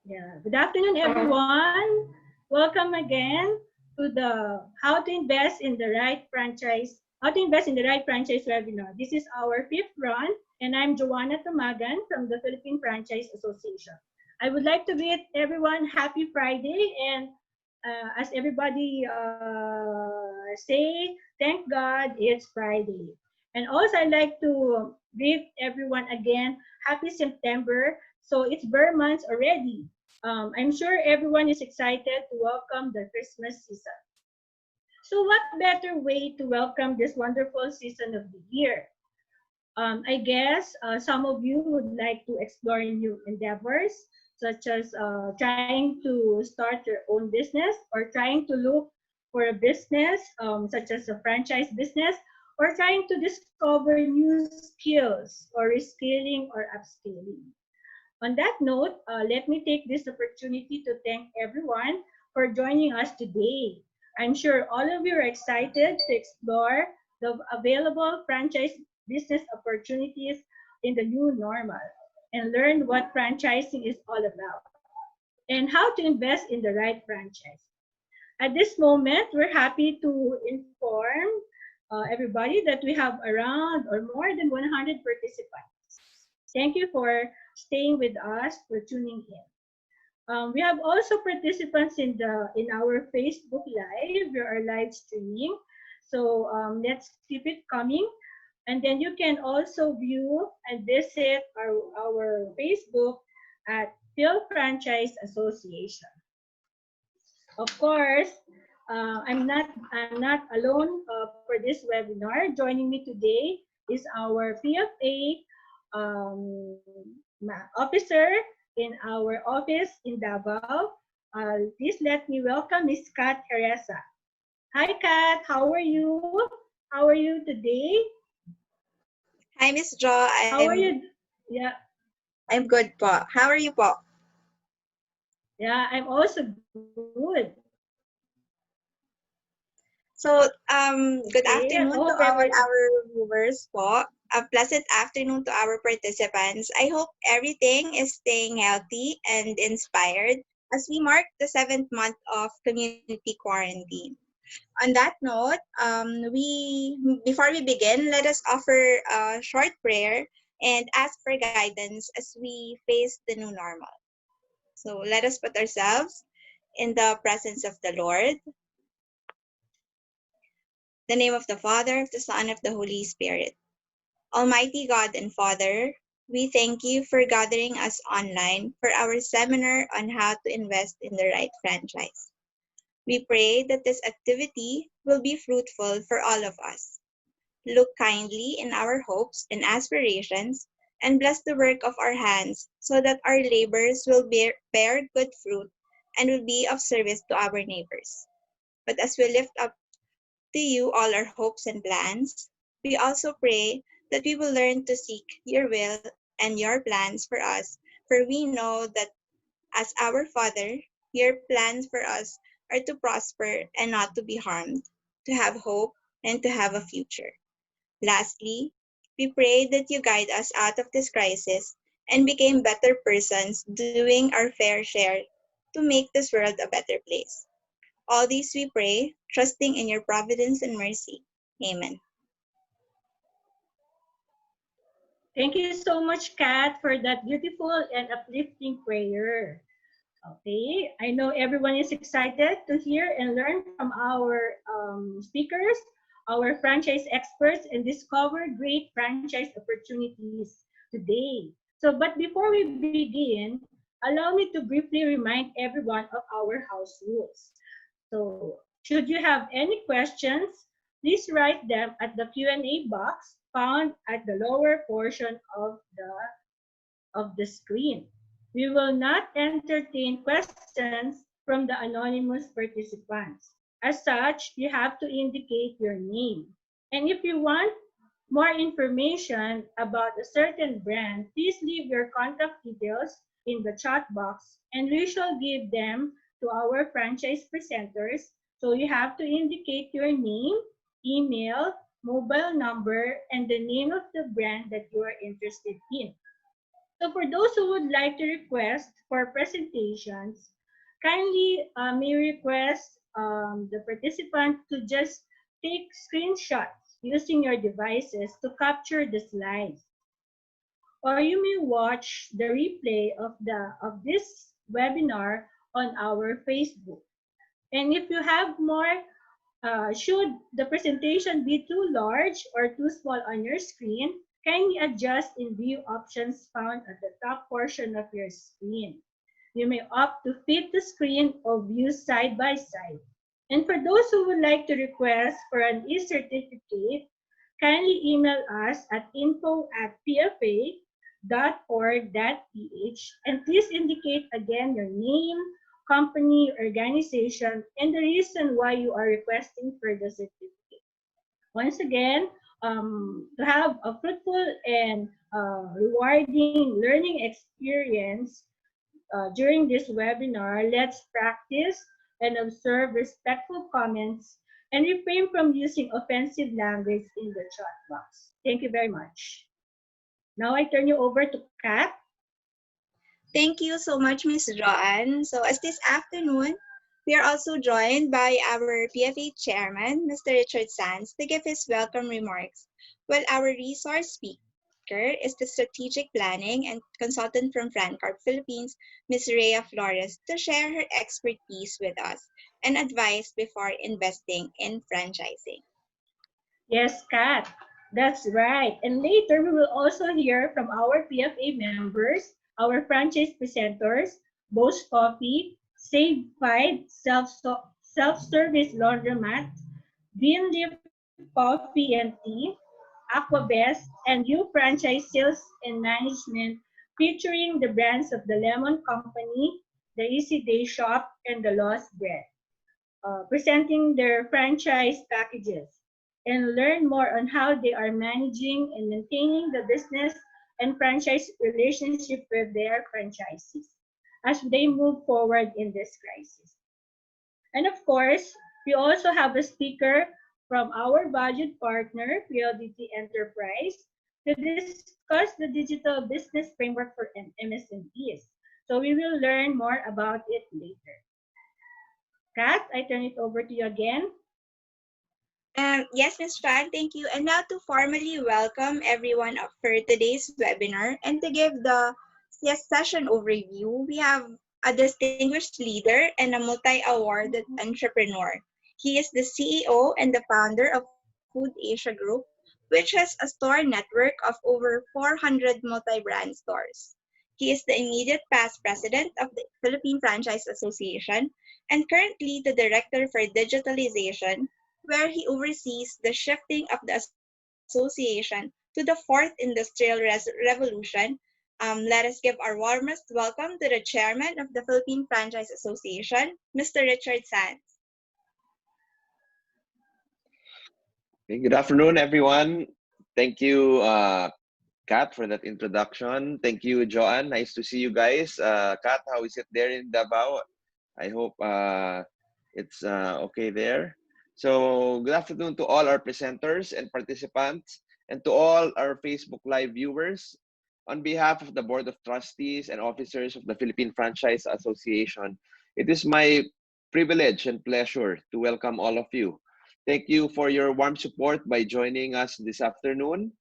Yeah. Good afternoon, everyone. Welcome again to the How to Invest in the Right Franchise webinar. This is our fifth run, and I'm Joanna Tumagan from the Philippine Franchise Association. I would like to greet everyone happy Friday, and as everybody say, thank God it's Friday. And also, I'd like to greet everyone again happy September. So it's Burr months already. I'm sure everyone is excited to welcome the Christmas season. So what better way to welcome this wonderful season of the year? I guess some of you would like to explore new endeavors, such as trying to start your own business or trying to look for a business, such as a franchise business, or trying to discover new skills or reskilling or upskilling. On that note, let me take this opportunity to thank everyone for joining us today. I'm sure all of you are excited to explore the available franchise business opportunities in the new normal and learn what franchising is all about and how to invest in the right franchise. At this moment, we're happy to inform everybody that we have around or more than 100 participants. Thank you for staying with us, for tuning in. We have also participants in our Facebook Live. We are live streaming, so let's keep it coming. And then you can also view and visit our Facebook at Phil Franchise Association. Of course, I'm not alone for this webinar. Joining me today is our PFA officer in our office in Davao. Please let me welcome Miss Kat Teresa. Hi, Kat. How are you? How are you today? Hi, Miss Jo. How are you? Yeah, I'm good po. How are you po? yeah. I'm also good. So, good Okay. I afternoon to hope all every our viewers po. A pleasant afternoon to our participants. I hope everything is staying healthy and inspired as we mark the 7th month of community quarantine. On that note, before we begin, let us offer a short prayer and ask for guidance as we face the new normal. So let us put ourselves in the presence of the Lord. In the name of the Father, of the Son, of the Holy Spirit. Almighty God and Father, we thank you for gathering us online for our seminar on how to invest in the right franchise. We pray that this activity will be fruitful for all of us. Look kindly in our hopes and aspirations and bless the work of our hands so that our labors will bear good fruit and will be of service to our neighbors. But as we lift up to you all our hopes and plans, we also pray that we will learn to seek your will and your plans for us, for we know that as our Father, your plans for us are to prosper and not to be harmed, to have hope and to have a future. Lastly, we pray that you guide us out of this crisis and become better persons doing our fair share to make this world a better place. All these we pray, trusting in your providence and mercy. Amen. Thank you so much, Kat, for that beautiful and uplifting prayer. Okay, I know everyone is excited to hear and learn from our speakers, our franchise experts, and discover great franchise opportunities today. So, but before we begin, allow me to briefly remind everyone of our house rules. So, should you have any questions, please write them at the Q&A box found at the lower portion of the screen. We will not entertain questions from the anonymous participants. As such, you have to indicate your name. And if you want more information about a certain brand, please leave your contact details in the chat box and we shall give them to our franchise presenters. So you have to indicate your name, email, mobile number, and the name of the brand that you are interested in. So for those who would like to request for presentations, kindly may request the participant to just take screenshots using your devices to capture the slides. Or you may watch the replay of this webinar on our Facebook. And if you have more, should the presentation be too large or too small on your screen, kindly adjust in view options found at the top portion of your screen. You may opt to fit the screen or view side by side. And for those who would like to request for an e-certificate, kindly email us at info@pfa.org.ph and please indicate again your name, company, organization, and the reason why you are requesting for the certificate. Once again, to have a fruitful and rewarding learning experience during this webinar, let's practice and observe respectful comments and refrain from using offensive language in the chat box. Thank you very much. Now I turn you over to Kat. Thank you so much, Ms. Joanne. So as this afternoon, we are also joined by our PFA Chairman, Mr. Richard Sands, to give his welcome remarks, while our resource speaker is the Strategic Planning and Consultant from FranCorp Philippines, Ms. Rhea Flores, to share her expertise with us and advice before investing in franchising. Yes, Kat. That's right. And later, we will also hear from our PFA members, our franchise presenters, Bosch Coffee, Save Five, Self-Service Laundromat, Greenleaf Coffee and Tea, Aquabest, and You Franchise Sales and Management, featuring the brands of the Lemon Company, the Easy Day Shop, and the Lost Bread, presenting their franchise packages and learn more on how they are managing and maintaining the business and franchise relationship with their franchisees as they move forward in this crisis. And of course, we also have a speaker from our budget partner, PLDT Enterprise, to discuss the digital business framework for MSMEs. So we will learn more about it later. Kat, I turn it over to you again. Yes, Ms. Chan, thank you. And now to formally welcome everyone for today's webinar and to give the session overview, we have a distinguished leader and a multi-awarded entrepreneur. He is the CEO and the founder of Food Asia Group, which has a store network of over 400 multi-brand stores. He is the immediate past president of the Philippine Franchise Association and currently the director for digitalization, where he oversees the shifting of the association to the fourth industrial revolution. Let us give our warmest welcome to the chairman of the Philippine Franchise Association, Mr. Richard Sands. Okay, good afternoon, everyone. Thank you, Kat, for that introduction. Thank you, Joanne. Nice to see you guys. Kat, how is it there in Davao? I hope it's okay there. So good afternoon to all our presenters and participants and to all our Facebook Live viewers. On behalf of the Board of Trustees and officers of the Philippine Franchise Association, it is my privilege and pleasure to welcome all of you. Thank you for your warm support by joining us this afternoon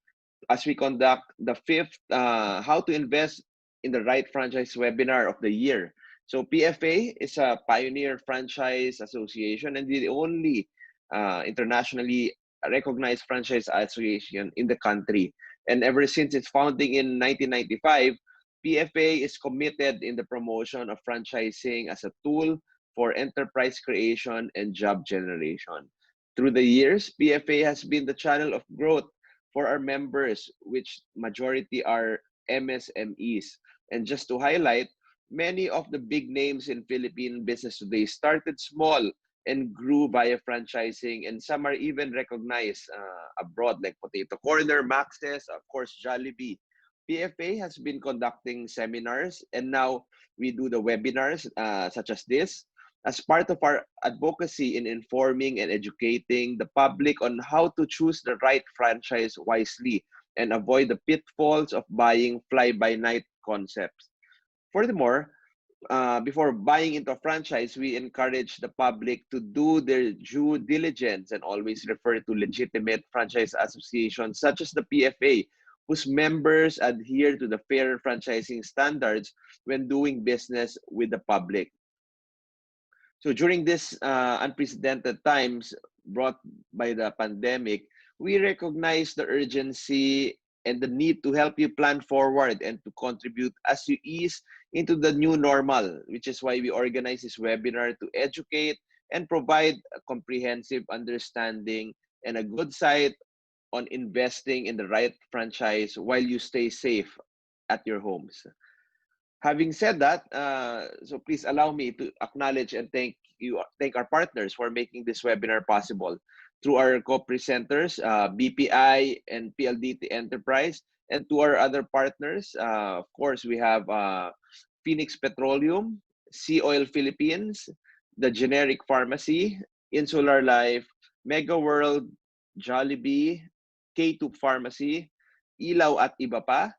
as we conduct the fifth How to Invest in the Right Franchise webinar of the year. So PFA is a pioneer franchise association and the only internationally recognized franchise association in the country. And ever since its founding in 1995, PFA is committed in the promotion of franchising as a tool for enterprise creation and job generation. Through the years, PFA has been the channel of growth for our members, which majority are MSMEs. And just to highlight, many of the big names in Philippine business today started small and grew via franchising, and some are even recognized abroad, like Potato Corner, Max's, of course, Jollibee. PFA has been conducting seminars, and now we do the webinars such as this as part of our advocacy in informing and educating the public on how to choose the right franchise wisely and avoid the pitfalls of buying fly-by-night concepts. Furthermore, before buying into a franchise, we encourage the public to do their due diligence and always refer to legitimate franchise associations such as the PFA, whose members adhere to the fair franchising standards when doing business with the public. So during this unprecedented times brought by the pandemic, we recognize the urgency and the need to help you plan forward and to contribute as you ease into the new normal, which is why we organize this webinar to educate and provide a comprehensive understanding and a good sight on investing in the right franchise while you stay safe at your homes. Having said that, so please allow me to acknowledge and thank our partners for making this webinar possible. Through our co-presenters, BPI and PLDT Enterprise, and to our other partners, of course, we have Phoenix Petroleum, Sea Oil Philippines, the Generic Pharmacy, Insular Life, Mega World, Jollibee, K2 Pharmacy, Ilaw at Iba Pa,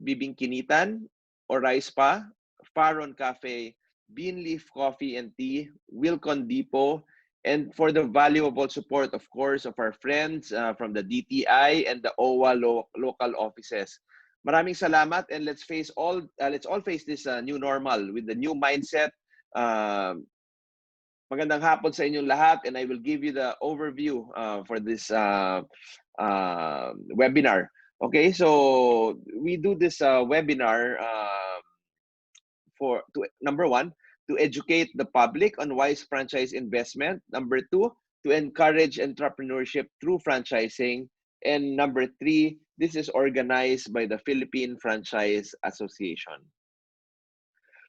Bibingkinitan, Orais Pa, Faron Cafe, Beanleaf Coffee and Tea, Wilcon Depot, and for the valuable support, of course, of our friends from the DTI and the OWA local offices. Maraming salamat, and let's all face this new normal with the new mindset. Magandang hapon sa inyong lahat, and I will give you the overview for this webinar. Okay, so we do this webinar number one, to educate the public on wise franchise investment. Number two, to encourage entrepreneurship through franchising. And number three, this is organized by the Philippine Franchise Association.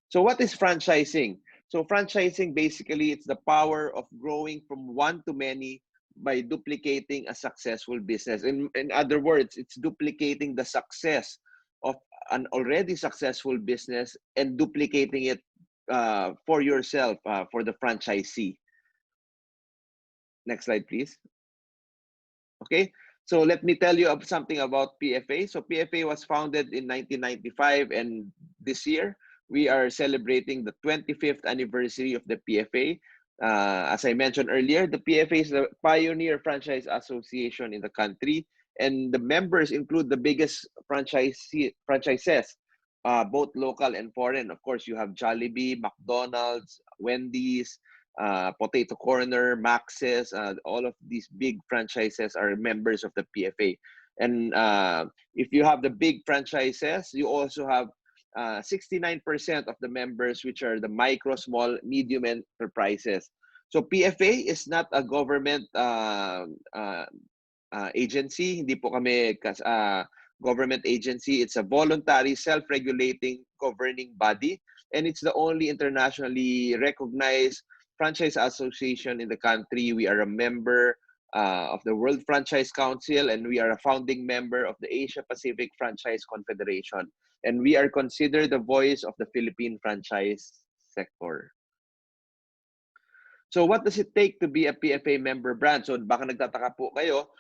So what is franchising? So franchising, basically, it's the power of growing from one to many by duplicating a successful business. In other words, it's duplicating the success of an already successful business and duplicating it for yourself, for the franchisee. Next slide, please. Okay, so let me tell you something about PFA. So PFA was founded in 1995, and this year we are celebrating the 25th anniversary of the PFA. As I mentioned earlier, the PFA is the pioneer franchise association in the country, and the members include the biggest franchises, both local and foreign. Of course, you have Jollibee, McDonald's, Wendy's, Potato Corner, Max's. All of these big franchises are members of the PFA. And if you have the big franchises, you also have 69% of the members, which are the micro, small, medium enterprises. So PFA is not a government agency. Hindi po kami government agency. It's a voluntary, self-regulating governing body, and it's the only internationally recognized franchise association in the country. We are a member of the World Franchise Council, and we are a founding member of the Asia Pacific Franchise Confederation. And we are considered the voice of the Philippine franchise sector. So what does it take to be a PFA member brand? So baka nagtataka po kayo,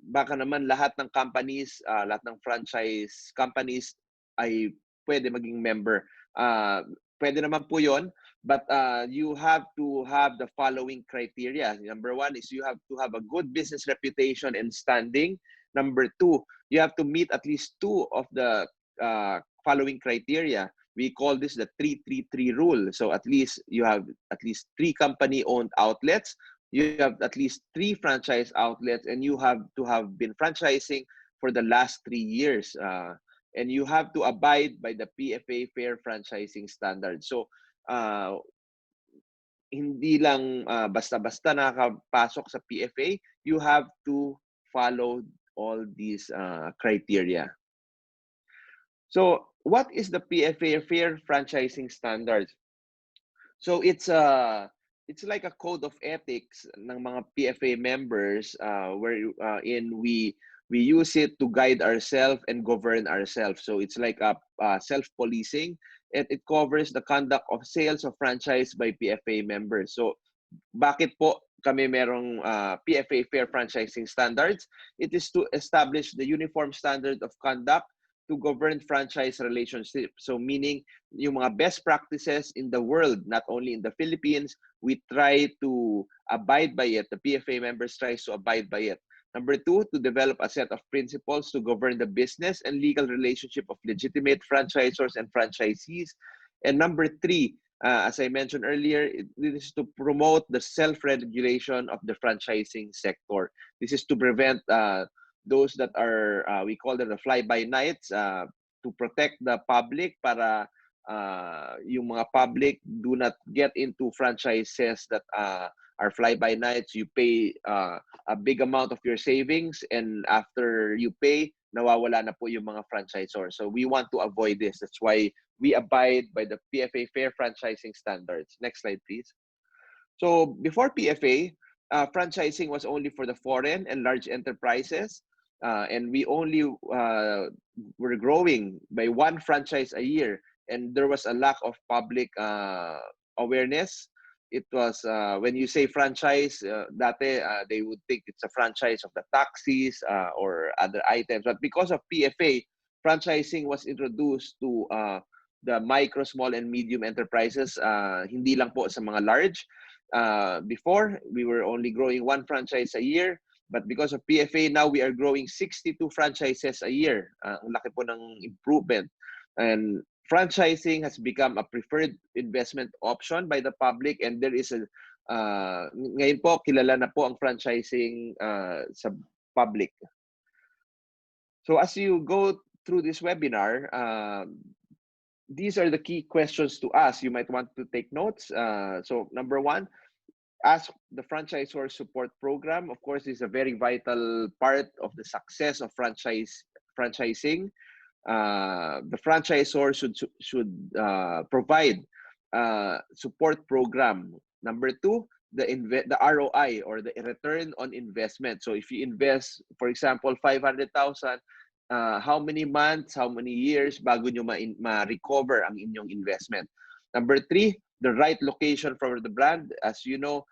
baka naman lahat ng companies, lahat ng franchise companies ay pwede maging member. Pwede naman po yon, but you have to have the following criteria. Number one is you have to have a good business reputation and standing. Number two, you have to meet at least two of the following criteria. We call this the 3-3-3 rule. So at least you have at least 3 company-owned outlets, you have at least 3 franchise outlets, and you have to have been franchising for the last 3 years. And you have to abide by the PFA Fair Franchising Standards. So hindi lang basta-basta nakapasok sa PFA, you have to follow all these criteria. So what is the PFA Fair Franchising Standards? So it's like a code of ethics ng mga PFA members wherein we use it to guide ourselves and govern ourselves. So it's like a self-policing, and it covers the conduct of sales of franchise by PFA members. So bakit po kami merong PFA Fair Franchising Standards? It is to establish the uniform standard of conduct to govern franchise relationships. So meaning yung mga best practices in the world, not only in the Philippines, we try to abide by it. The PFA members tries to abide by it. Number two, to develop a set of principles to govern the business and legal relationship of legitimate franchisors and franchisees. And number three, as I mentioned earlier, it is to promote the self-regulation of the franchising sector. This is to prevent those that are, we call them the fly-by-nights, to protect the public para yung mga public do not get into franchises that are fly-by-nights. You pay a big amount of your savings, and after you pay, nawawala na po yung mga franchisors. So we want to avoid this. That's why we abide by the PFA Fair Franchising Standards. Next slide, please. So before PFA, franchising was only for the foreign and large enterprises, and we only were growing by one franchise a year, and there was a lack of public awareness. It was when you say franchise, dati they would think it's a franchise of the taxis or other items. But because of PFA, franchising was introduced to the micro, small, and medium enterprises. Hindi lang po sa mga large. Before, we were only growing one franchise a year. But because of PFA, now we are growing 62 franchises a year. Ang laki po ng improvement. And franchising has become a preferred investment option by the public, and there is a ngayon po kilala na po ang franchising sa public. So as you go through this webinar, these are the key questions to ask. You might want to take notes. So number one, ask the franchisor support program. Of course, this is a very vital part of the success of franchising. The franchisor should provide support program. Number two, the ROI, or the return on investment. So if you invest, for example, 500,000, how many months, how many years bago nyo ma-recover ang inyong investment. Number three, the right location for the brand. As you know,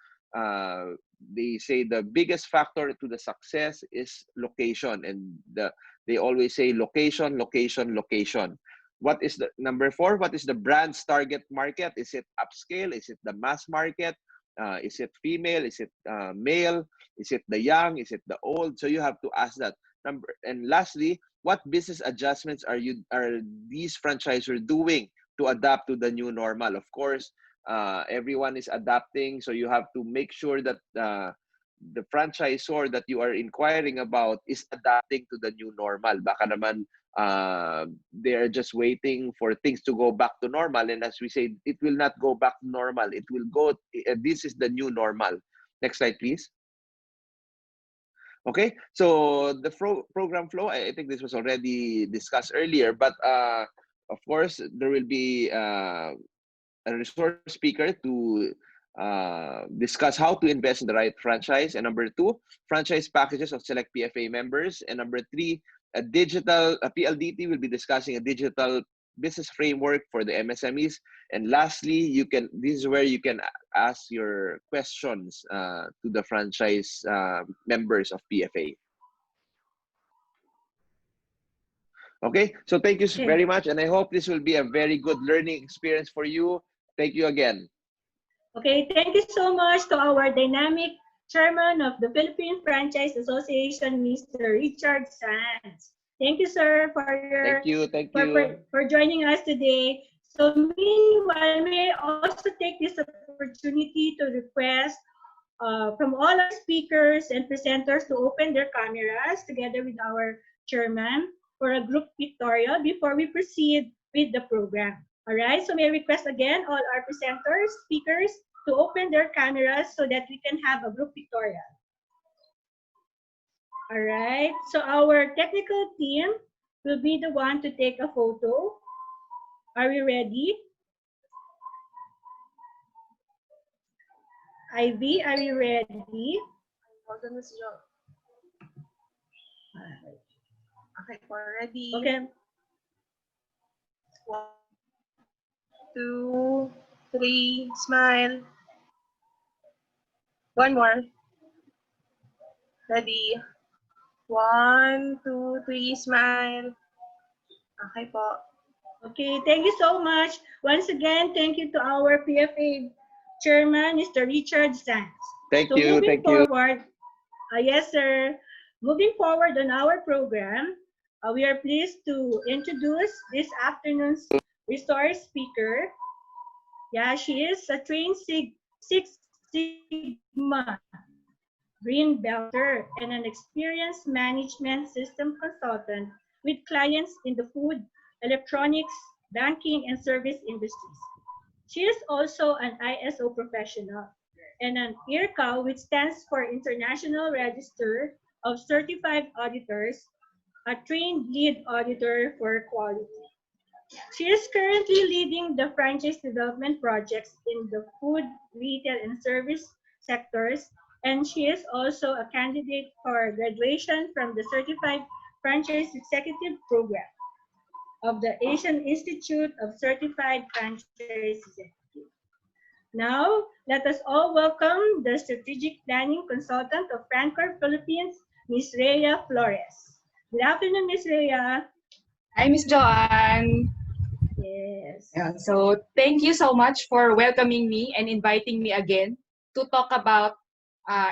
they say the biggest factor to the success is location, and they always say location, location, location. What is the number four? What is the brand's target market? Is it upscale? Is it the mass market? Is it female? Is it male? Is it the young? Is it the old? So you have to ask that. And lastly, what business adjustments are these franchisors doing to adapt to the new normal? Of course, everyone is adapting, so you have to make sure that the franchisor that you are inquiring about is adapting to the new normal. Baka naman they're just waiting for things to go back to normal, and as we say, it will not go back to normal. It will go. This is the new normal. Next slide, please. Okay, so the program flow, I think this was already discussed earlier, but of course, there will be a resource speaker to discuss how to invest in the right franchise. And number two, franchise packages of select PFA members. And number three, a PLDT will be discussing a digital business framework for the MSMEs. And lastly, this is where you can ask your questions to the franchise members of PFA. Okay, so thank you very much, and I hope this will be a very good learning experience for you. Thank you again. Okay, thank you so much to our dynamic chairman of the Philippine Franchise Association, Mr. Richard Sanz. Thank you, sir, for for joining us today. So meanwhile, may I also take this opportunity to request from all our speakers and presenters to open their cameras together with our chairman for a group pictorial before we proceed with the program. All right, so may I request again all our presenters, speakers, to open their cameras so that we can have a group pictorial. All right, so our technical team will be the one to take a photo. Are we ready? Ivy, are you ready? Hold on, Ms. Jo. Okay, we're ready. Okay. 1, 2, 3, smile. One more. Ready. 1, 2, 3, smile. Okay po. Okay, thank you so much. Once again, thank you to our PFA Chairman, Mr. Richard Sands. Thank So you. moving Thank you. forward, yes, sir. Moving forward on our program, we are pleased to introduce this afternoon's resource speaker. Yeah, she is a trained Six Sigma Green Belter and an experienced management system consultant with clients in the food, electronics, banking, and service industries. She is also an ISO professional and an IRCA, which stands for International Register of Certified Auditors, a trained lead auditor for quality. She is currently leading the franchise development projects in the food, retail, and service sectors, and she is also a candidate for graduation from the Certified Franchise Executive Program of the Asian Institute of Certified Franchise Executives. Now, let us all welcome the strategic planning consultant of Francor Philippines, Ms. Rhea Flores. Good afternoon, Ms. Rhea. Hi, Miss Joanne. Yes. Yeah, so thank you so much for welcoming me and inviting me again to talk about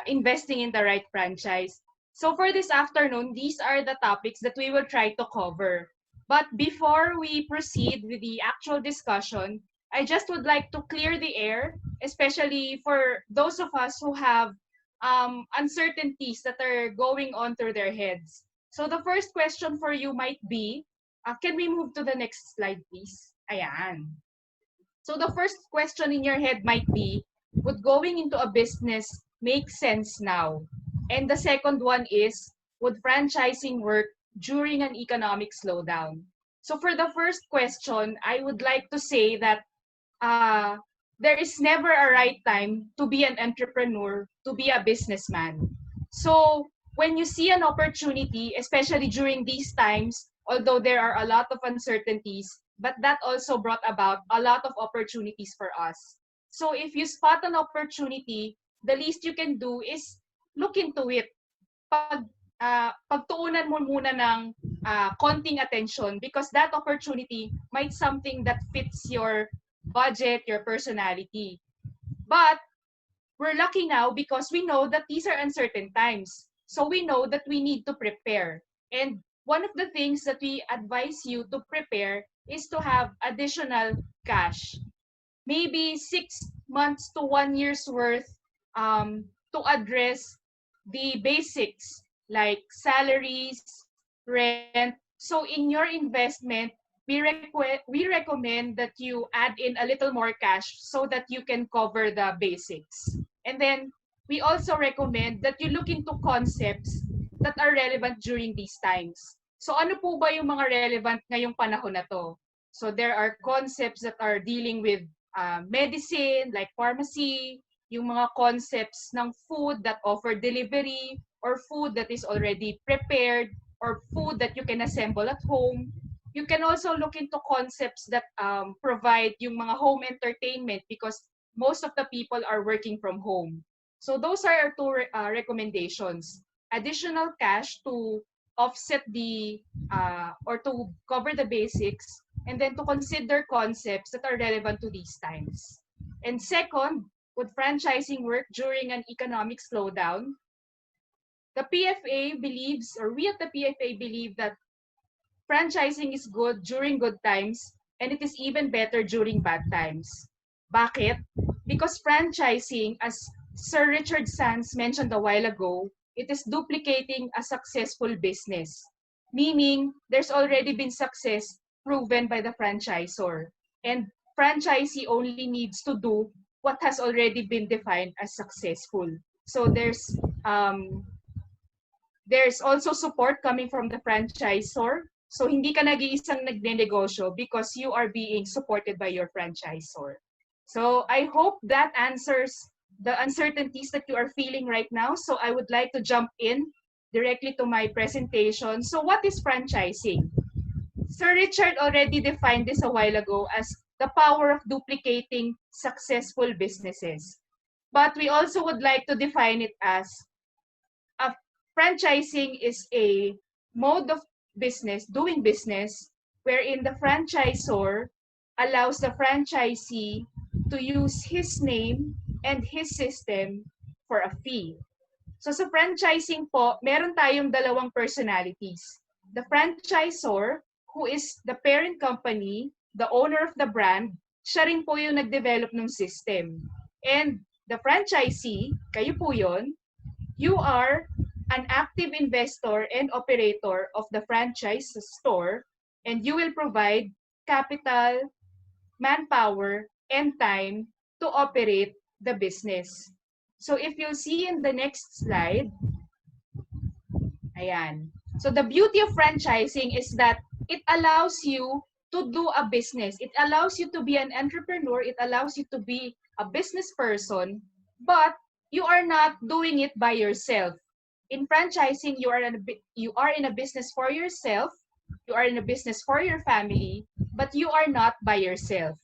investing in the right franchise. So for this afternoon, these are the topics that we will try to cover. But before we proceed with the actual discussion, I just would like to clear the air, especially for those of us who have uncertainties that are going on through their heads. So the first question for you might be, can we move to the next slide, please? Ayan. So the first question in your head might be, would going into a business make sense now? And the second one is, would franchising work during an economic slowdown? So for the first question, I would like to say that uh, there is never a right time to be an entrepreneur, to be a businessman. So when you see an opportunity, especially during these times, although there are a lot of uncertainties, but that also brought about a lot of opportunities for us. So if you spot an opportunity, the least you can do is look into it. Pagtuunan mo muna ng konting attention because that opportunity might something that fits your budget, your personality. But we're lucky now because we know that these are uncertain times. So we know that we need to prepare. And one of the things that we advise you to prepare is to have additional cash. Maybe 6 months to 1 year's worth to address the basics like salaries, rent. So in your investment, we recommend that you add in a little more cash so that you can cover the basics. And then we also recommend that you look into concepts that are relevant during these times. So ano po ba yung mga relevant ngayong panahon na to? So there are concepts that are dealing with medicine like pharmacy, yung mga concepts ng food that offer delivery or food that is already prepared or food that you can assemble at home. You can also look into concepts that provide yung mga home entertainment because most of the people are working from home. So those are our two recommendations. Additional cash to offset the or to cover the basics, and then to consider concepts that are relevant to these times. And second, would franchising work during an economic slowdown? The PFA believes, or we at the PFA believe that franchising is good during good times and it is even better during bad times. Bakit? Because franchising, as Sir Richard Sands mentioned a while ago, it is duplicating a successful business. Meaning, there's already been success proven by the franchisor. And franchisee only needs to do what has already been defined as successful. So there's also support coming from the franchisor. So hindi ka nag-iisang nagnenegosyo because you are being supported by your franchisor. So I hope that answers the uncertainties that you are feeling right now. So I would like to jump in directly to my presentation. So what is franchising? Sir Richard already defined this a while ago as the power of duplicating successful businesses. But we also would like to define it as franchising is a mode of business, doing business, wherein the franchisor allows the franchisee to use his name and his system for a fee. So sa franchising po, meron tayong dalawang personalities. The franchisor, who is the parent company, the owner of the brand, siya rin po yung nag-develop ng system. And the franchisee, kayo po yun, you are an active investor and operator of the franchise store, and you will provide capital, manpower, and time to operate the business. So if you'll see in the next slide, ayan. So the beauty of franchising is that it allows you to do a business. It allows you to be an entrepreneur. It allows you to be a business person, but you are not doing it by yourself. In franchising, you are in a business for yourself. You are in a business for your family, but you are not by yourself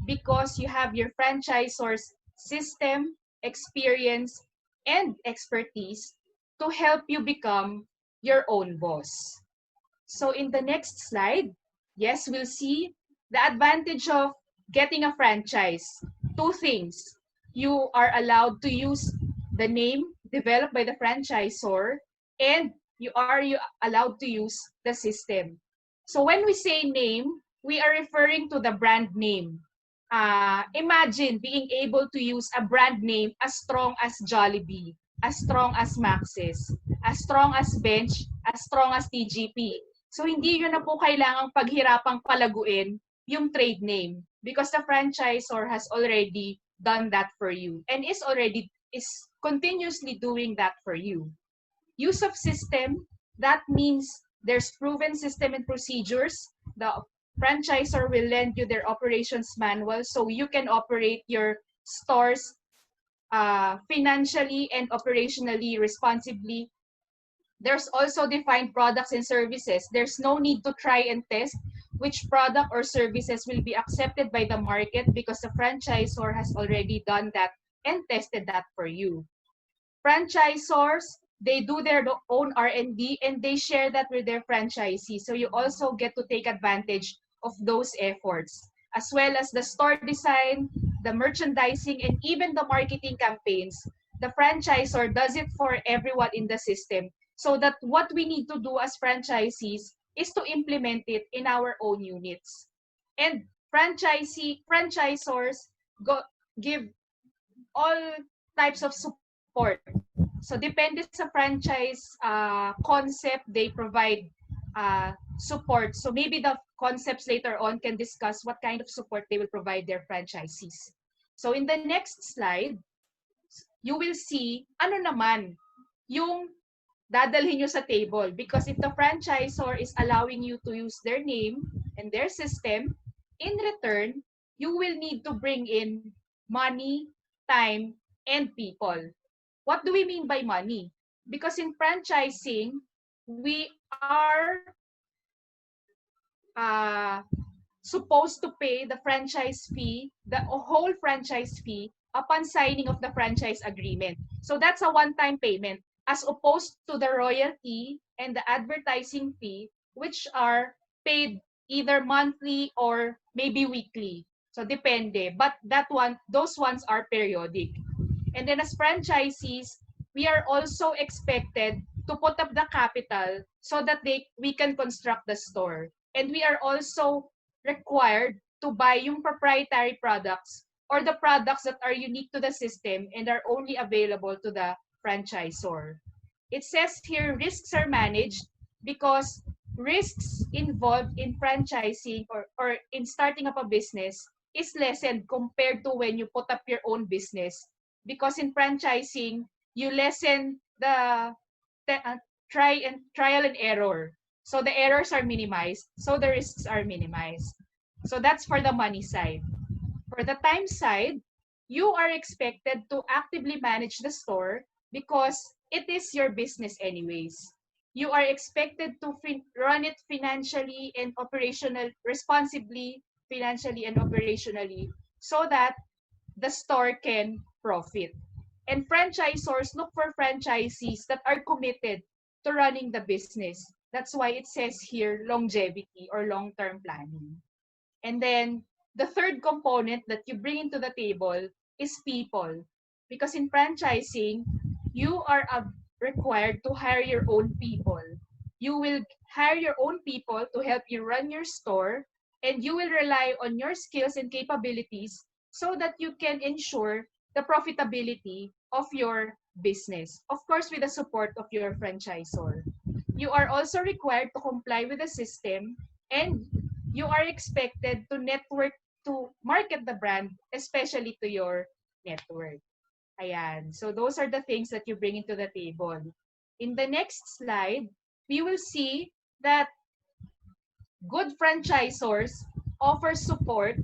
because you have your franchisor's system, experience, and expertise to help you become your own boss. So in the next slide, yes, we'll see the advantage of getting a franchise. Two things. You are allowed to use the name developed by the franchisor, and you are allowed to use the system. So when we say name, we are referring to the brand name. Imagine being able to use a brand name as strong as Jollibee, as strong as Maxis, as strong as Bench, as strong as TGP. So hindi yun na po kailangang paghirapang palaguin yung trade name because the franchisor has already done that for you and is continuously doing that for you. Use of system, that means there's proven system and procedures. The franchisor will lend you their operations manual so you can operate your stores financially and operationally responsibly. There's also defined products and services. There's no need to try and test which product or services will be accepted by the market because the franchisor has already done that and tested that for you. Franchisors, they do their own R&D and they share that with their franchisees. So you also get to take advantage of those efforts, as well as the store design, the merchandising, and even the marketing campaigns. The franchisor does it for everyone in the system so that what we need to do as franchisees is to implement it in our own units. And franchisors give all types of support. So depende sa franchise concept, they provide support. So maybe the concepts later on can discuss what kind of support they will provide their franchisees. So in the next slide, you will see ano naman yung dadalhin nyo sa table. Because if the franchisor is allowing you to use their name and their system, in return, you will need to bring in money, time, and people. What do we mean by money? Because in franchising, we are supposed to pay the franchise fee, the whole franchise fee, upon signing of the franchise agreement. So that's a one-time payment, as opposed to the royalty and the advertising fee, which are paid either monthly or maybe weekly. So depende. But those ones are periodic. And then as franchisees, we are also expected to put up the capital so that we can construct the store. And we are also required to buy yung proprietary products or the products that are unique to the system and are only available to the franchisor. It says here risks are managed because risks involved in franchising or in starting up a business is lessened compared to when you put up your own business. Because in franchising, you lessen the trial and error. So the errors are minimized, so the risks are minimized. So that's for the money side. For the time side, you are expected to actively manage the store because it is your business anyways. You are expected to run it financially and responsibly, financially and operationally, so that the store can profit. And franchisors look for franchisees that are committed to running the business, That's why it says here longevity or long-term planning. And then the third component that you bring into the table is people. Because in franchising, you are required to hire your own people. You will hire your own people to help you run your store, and you will rely on your skills and capabilities so that you can ensure the profitability of your business. Of course, with the support of your franchisor. You are also required to comply with the system, and you are expected to network to market the brand, especially to your network. Ayan. So those are the things that you bring into the table. In the next slide, we will see that good franchisors offer support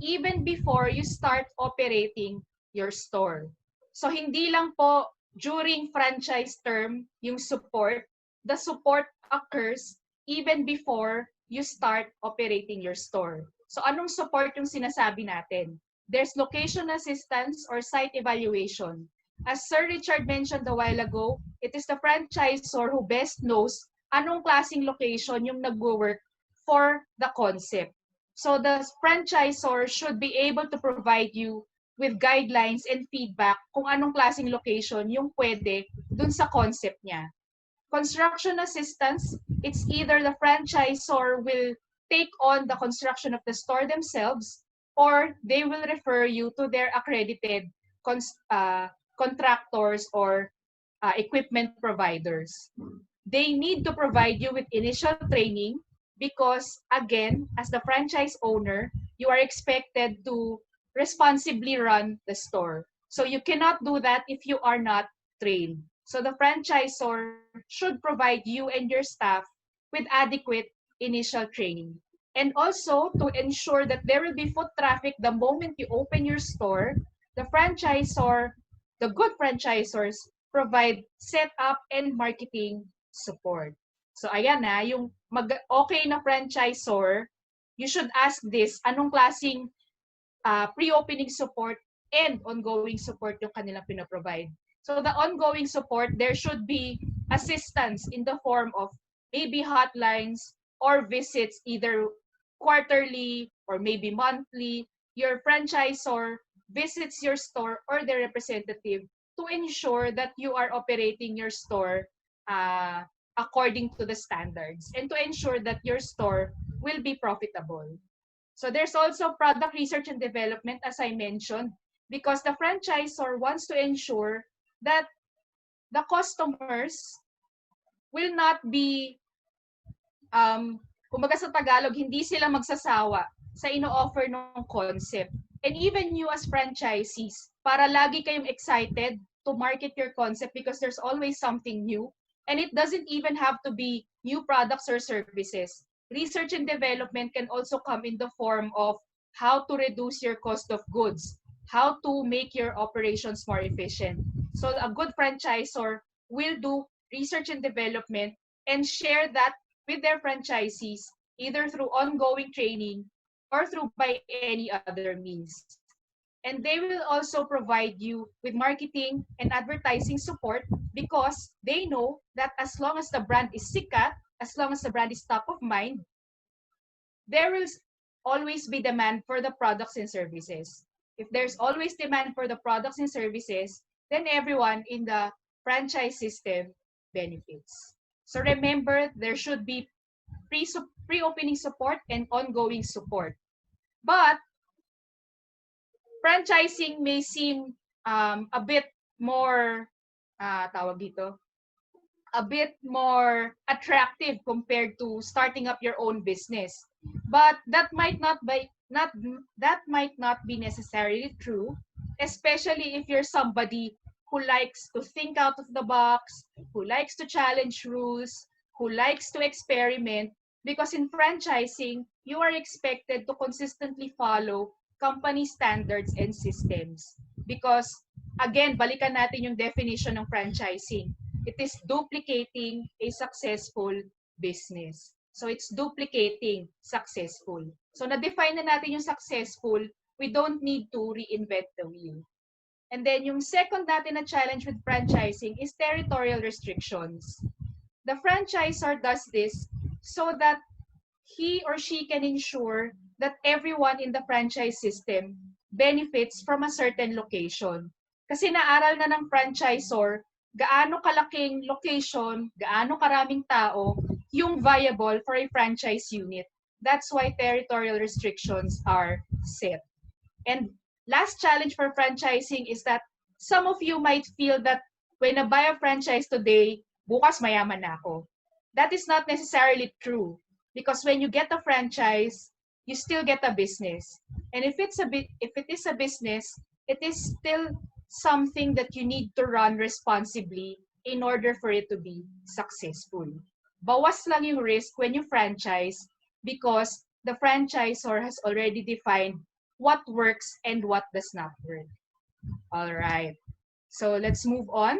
even before you start operating your store. So hindi lang po during franchise term yung support, the support occurs even before you start operating your store. So anong support yung sinasabi natin? There's location assistance or site evaluation. As Sir Richard mentioned a while ago, it is the franchisor who best knows anong klaseng location yung nagwo-work for the concept. So the franchisor should be able to provide you with guidelines and feedback kung anong klaseng location yung pwede dun sa concept niya. Construction assistance, it's either the franchisor will take on the construction of the store themselves, or they will refer you to their accredited contractors or equipment providers. They need to provide you with initial training because, again, as the franchise owner, you are expected to responsibly run the store. So you cannot do that if you are not trained. So the franchisor should provide you and your staff with adequate initial training. And also, to ensure that there will be foot traffic the moment you open your store, the franchisor, the good franchisors, provide setup and marketing support. So ayan na, yung okay na franchisor, you should ask this, anong klaseng pre-opening support and ongoing support yung kanilang pinaprovide. So the ongoing support, there should be assistance in the form of maybe hotlines or visits either quarterly or maybe monthly. Your franchisor visits your store or their representative to ensure that you are operating your store according to the standards and to ensure that your store will be profitable. So there's also product research and development, as I mentioned, because the franchisor wants to ensure that the customers will not be, kumbaga sa Tagalog, hindi sila magsasawa sa ino-offer ng concept. And even you as franchisees, para lagi kayong excited to market your concept because there's always something new. And it doesn't even have to be new products or services. Research and development can also come in the form of how to reduce your cost of goods, how to make your operations more efficient. So a good franchisor will do research and development and share that with their franchisees, either through ongoing training or through by any other means. And they will also provide you with marketing and advertising support because they know that as long as the brand is sikat, as long as the brand is top of mind, there will always be demand for the products and services. If there's always demand for the products and services, then everyone in the franchise system benefits. So remember, there should be pre-opening support and ongoing support. But franchising may seem a bit more, a bit more attractive compared to starting up your own business. But that might not be necessarily true, especially if you're somebody who likes to think out of the box, who likes to challenge rules, who likes to experiment, because in franchising, you are expected to consistently follow company standards and systems. Because, again, balikan natin yung definition ng franchising. It is duplicating a successful business. So it's duplicating successful. So na-define na natin yung successful, we don't need to reinvent the wheel. And then yung second natin na challenge with franchising is territorial restrictions. The franchisor does this so that he or she can ensure that everyone in the franchise system benefits from a certain location. Kasi naaral na ng franchisor gaano kalaking location, gaano karaming tao yung viable for a franchise unit. That's why territorial restrictions are set. And last challenge for franchising is that some of you might feel that when I buy a franchise today, bukas mayaman na ako. That is not necessarily true because when you get a franchise, you still get a business. And if it is a business, it is still something that you need to run responsibly in order for it to be successful. Bawas lang yung risk when you franchise because the franchisor has already defined what works and what does not work. All right. So let's move on.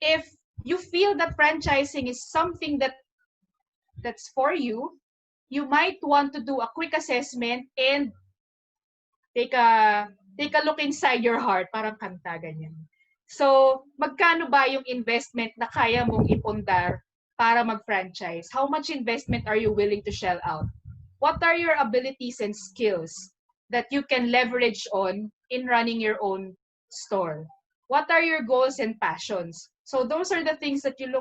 If you feel that franchising is something that's for you, you might want to do a quick assessment and take a look inside your heart, parang kanta ganyan. So, magkano ba yung investment na kaya mong ipundar para mag-franchise? How much investment are you willing to shell out? What are your abilities and skills that you can leverage on in running your own store? What are your goals and passions? So those are the things that you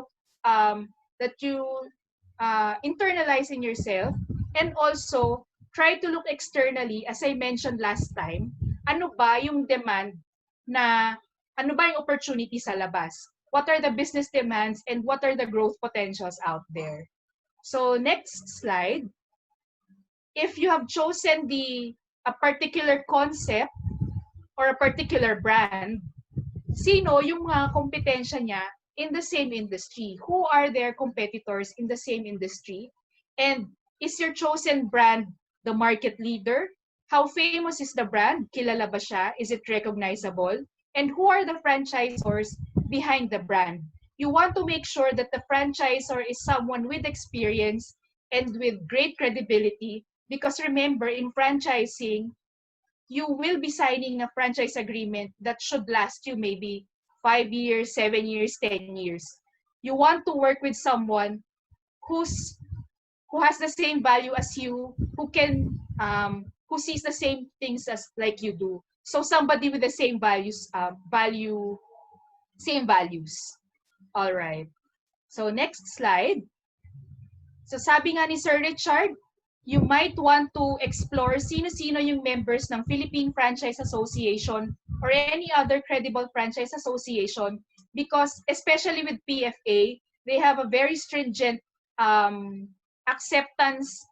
internalize in yourself, and also try to look externally. As I mentioned last time, ano ba yung demand na, ano ba yung opportunity sa labas? What are the business demands and what are the growth potentials out there? So next slide. If you have chosen a particular concept or a particular brand, sino yung mga kompetensya niya in the same industry? Who are their competitors in the same industry? And is your chosen brand the market leader? How famous is the brand? Kilala ba siya? Is it recognizable? And who are the franchisors behind the brand? You want to make sure that the franchisor is someone with experience and with great credibility, because remember, in franchising, you will be signing a franchise agreement that should last you maybe 5 years, 7 years, 10 years. You want to work with someone who has the same value as you, who sees the same things as like you do. So somebody with the same values, same values. All right. So next slide. So sabi nga ni Sir Richard, you might want to explore sino-sino yung members ng Philippine Franchise Association or any other credible franchise association, because especially with PFA, they have a very stringent acceptance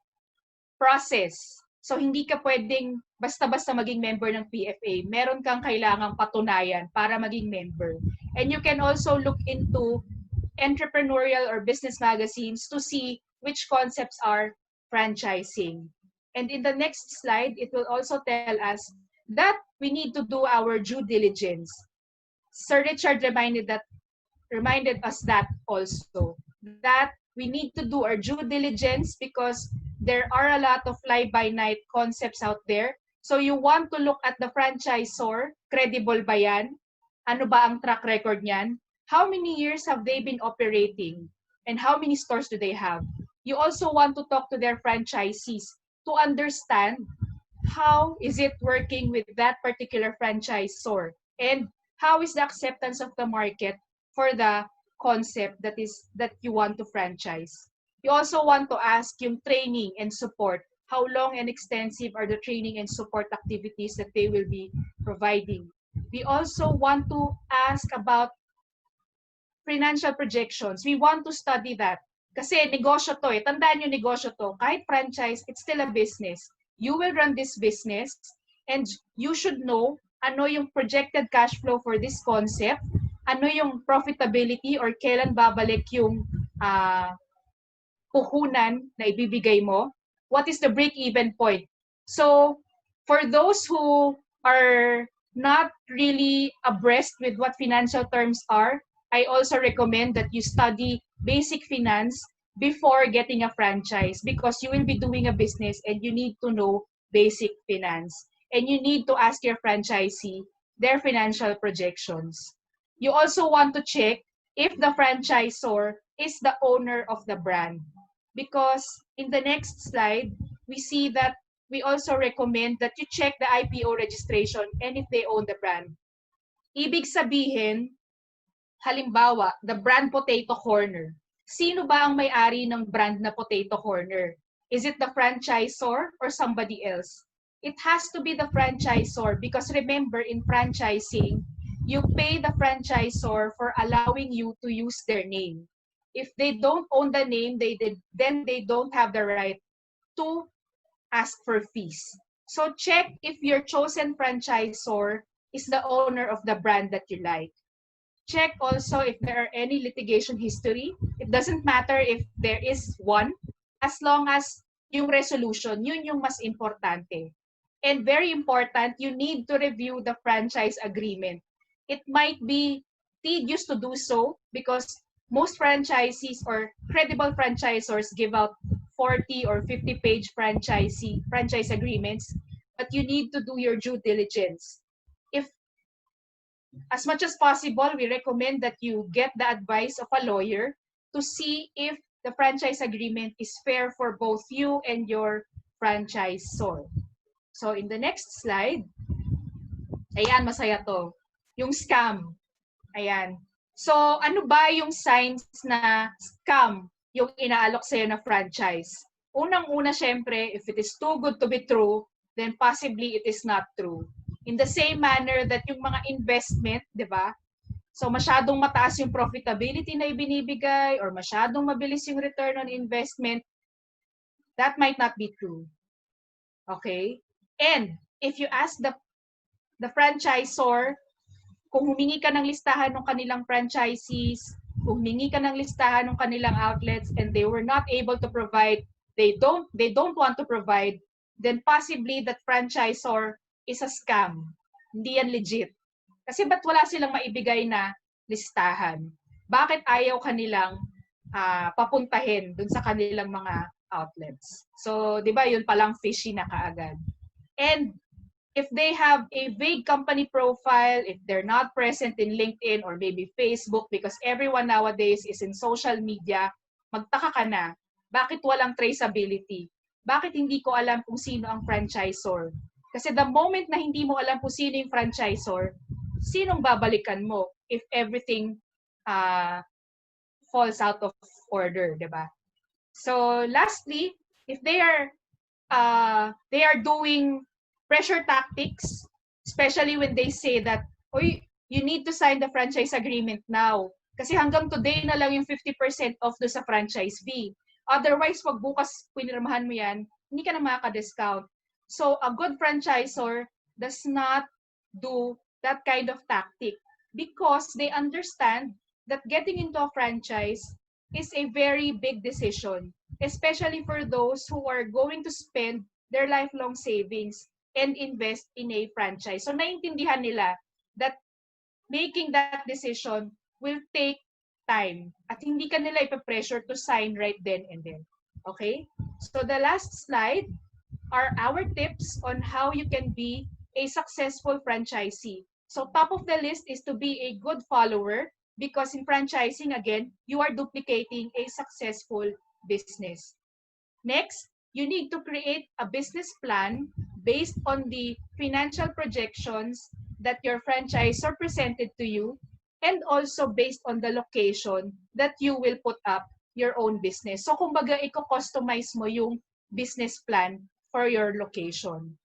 process. So hindi ka pwedeng basta-basta maging member ng PFA. Meron kang kailangang patunayan para maging member. And you can also look into entrepreneurial or business magazines to see which concepts are franchising. And in the next slide, it will also tell us that we need to do our due diligence. Sir Richard reminded us that also, that we need to do our due diligence because there are a lot of fly-by-night concepts out there. So you want to look at the franchisor, credible ba yan? Ano ba ang track record niyan? How many years have they been operating? And how many stores do they have? You also want to talk to their franchisees to understand how is it working with that particular franchisor and how is the acceptance of the market for the concept that you want to franchise. You also want to ask yung training and support. How long and extensive are the training and support activities that they will be providing? We also want to ask about financial projections. We want to study that. Kasi negosyo to eh. Tandaan nyo negosyo to. Kahit franchise, it's still a business. You will run this business and you should know ano yung projected cash flow for this concept, ano yung profitability or kailan babalik yung puhunan na ibibigay mo, what is the break-even point. So, for those who are not really abreast with what financial terms are, I also recommend that you study basic finance before getting a franchise, because you will be doing a business and you need to know basic finance. And you need to ask your franchisee their financial projections. You also want to check if the franchisor is the owner of the brand. Because in the next slide, we see that we also recommend that you check the IPO registration and if they own the brand. Ibig sabihin, halimbawa, the brand Potato Corner. Sino ba ang may-ari ng brand na Potato Corner? Is it the franchisor or somebody else? It has to be the franchisor because remember, in franchising, you pay the franchisor for allowing you to use their name. If they don't own the name, then they don't have the right to ask for fees. So check if your chosen franchisor is the owner of the brand that you like. Check also if there are any litigation history. It doesn't matter if there is one, as long as yung resolution, yun yung mas importante. And very important, you need to review the franchise agreement. It might be tedious to do so because most franchisees or credible franchisors give out 40 or 50-page franchise agreements, but you need to do your due diligence. If as much as possible, we recommend that you get the advice of a lawyer to see if the franchise agreement is fair for both you and your franchisor. So in the next slide, ayan, masaya to. Yung scam. Ayan. So ano ba yung signs na scam yung inaalok sa'yo na franchise? Unang-una, syempre, if it is too good to be true, then possibly it is not true. In the same manner that yung mga investment, di ba? So masyadong mataas yung profitability na ibinibigay or masyadong mabilis yung return on investment, that might not be true. Okay? And if you ask the franchisor, kung humingi ka ng listahan ng kanilang franchisees, kung humingi ka ng listahan ng kanilang outlets and they were not able to provide, they don't want to provide, then possibly that franchisor is a scam. Hindi yan legit. Kasi ba't wala silang maibigay na listahan? Bakit ayaw kanilang papuntahin dun sa kanilang mga outlets? So, di ba, yun palang fishy na kaagad. And if they have a vague company profile, if they're not present in LinkedIn or maybe Facebook, because everyone nowadays is in social media, magtaka ka na, bakit walang traceability? Bakit hindi ko alam kung sino ang franchisor? Kasi the moment na hindi mo alam kung sino yung franchisor, sinong babalikan mo if everything falls out of order, di ba? So lastly, if they are doing pressure tactics, especially when they say that, oy, you need to sign the franchise agreement now. Kasi hanggang today na lang yung 50% off do sa franchise fee. Otherwise, pag bukas pinirmahan mo yan, hindi ka na makaka-discount. So a good franchisor does not do that kind of tactic because they understand that getting into a franchise is a very big decision, especially for those who are going to spend their lifelong savings and invest in a franchise. So naiintindihan nila that making that decision will take time at hindi ka nila ipapressure to sign right then and then. Okay? So the last slide are our tips on how you can be a successful franchisee. So top of the list is to be a good follower because in franchising, again, you are duplicating a successful business. Next, you need to create a business plan based on the financial projections that your franchisor presented to you and also based on the location that you will put up your own business. So kumbaga, i-customize mo yung business plan for your location.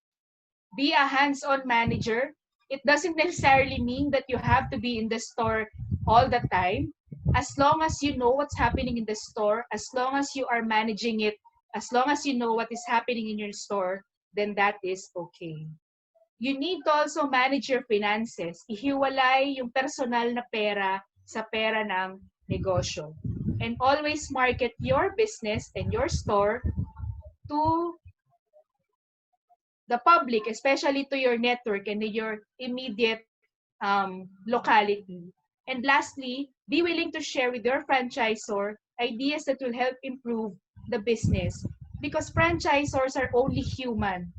Be a hands-on manager. It doesn't necessarily mean that you have to be in the store all the time. As long as you know what's happening in the store, as long as you are managing it, as long as you know what is happening in your store, then that is okay. You need to also manage your finances. Ihiwalay yung personal na pera sa pera ng negosyo. And always market your business and your store to the public, especially to your network and your immediate locality. And lastly, be willing to share with your franchisor ideas that will help improve the business. Because franchisors are only human.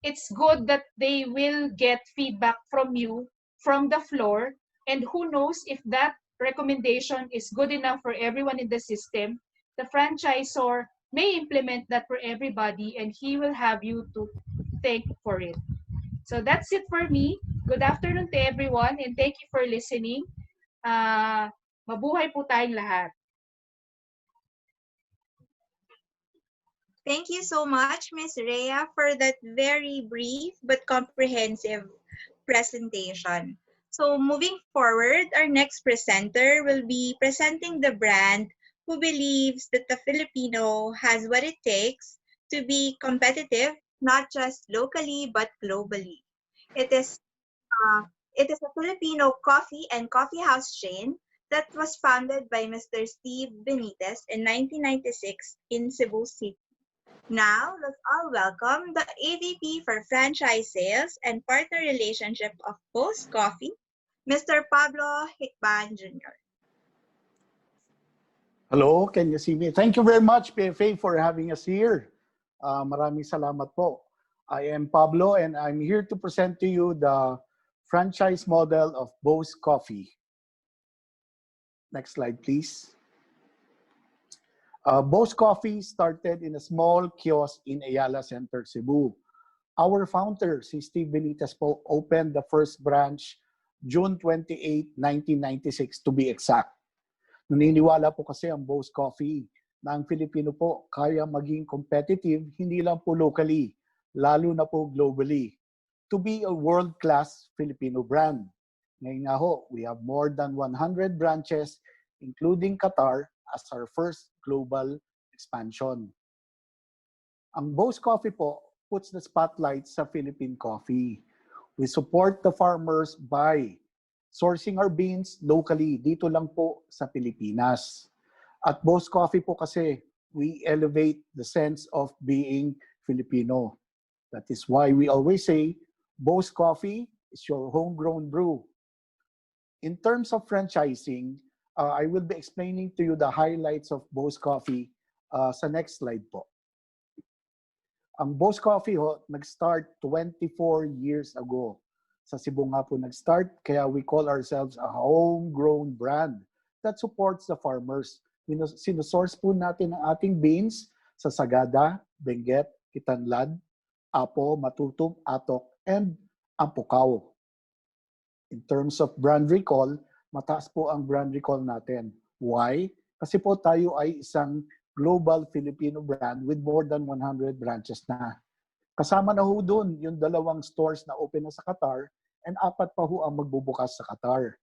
It's good that they will get feedback from you from the floor And who knows if that recommendation is good enough for everyone in the system, the franchisor may implement that for everybody and he will have you to thank for it. So that's it for me. Good afternoon to everyone and thank you for listening. Mabuhay po tayong lahat. Thank you so much, Ms. Rhea, for that very brief but comprehensive presentation. So moving forward, our next presenter will be presenting the brand who believes that the Filipino has what it takes to be competitive, not just locally, but globally. It is a Filipino coffee and coffee house chain that was founded by Mr. Steve Benitez in 1996 in Cebu City. Now, let's all welcome the AVP for Franchise Sales and Partner Relationship of Post Coffee, Mr. Pablo Hikban Jr. Hello, can you see me? Thank you very much, PFA, for having us here. Maraming salamat po. I am Pablo and I'm here to present to you the franchise model of Bose Coffee. Next slide, please. Bose Coffee started in a small kiosk in Ayala Center, Cebu. Our founder, si Steve Benitez po, opened the first branch June 28, 1996 to be exact. Naniniwala po kasi ang Bose Coffee na ang Filipino po kaya maging competitive hindi lang po locally, lalo na po globally, to be a world-class Filipino brand. Ngayon nga ho, we have more than 100 branches, including Qatar, as our first global expansion. Ang Bose Coffee po puts the spotlight sa Philippine coffee. We support the farmers by sourcing our beans locally, dito lang po sa Pilipinas. At Bose Coffee po kasi, we elevate the sense of being Filipino. That is why we always say, Bose Coffee is your homegrown brew. In terms of franchising, I will be explaining to you the highlights of Bose Coffee sa next slide po. Ang Bose Coffee ho, nag-start 24 years ago. Sa Cebu nga po nag-start, kaya we call ourselves a homegrown brand that supports the farmers. Sinusource po natin ang ating beans sa Sagada, Benguet, Kitanlad, Apo, Matutum, Atok, and Ampukao. In terms of brand recall, mataas po ang brand recall natin. Why? Kasi po tayo ay isang global Filipino brand with more than 100 branches na. Kasama na ho doon yung 2 stores na open na sa Qatar and 4 pa ho ang magbubukas sa Qatar.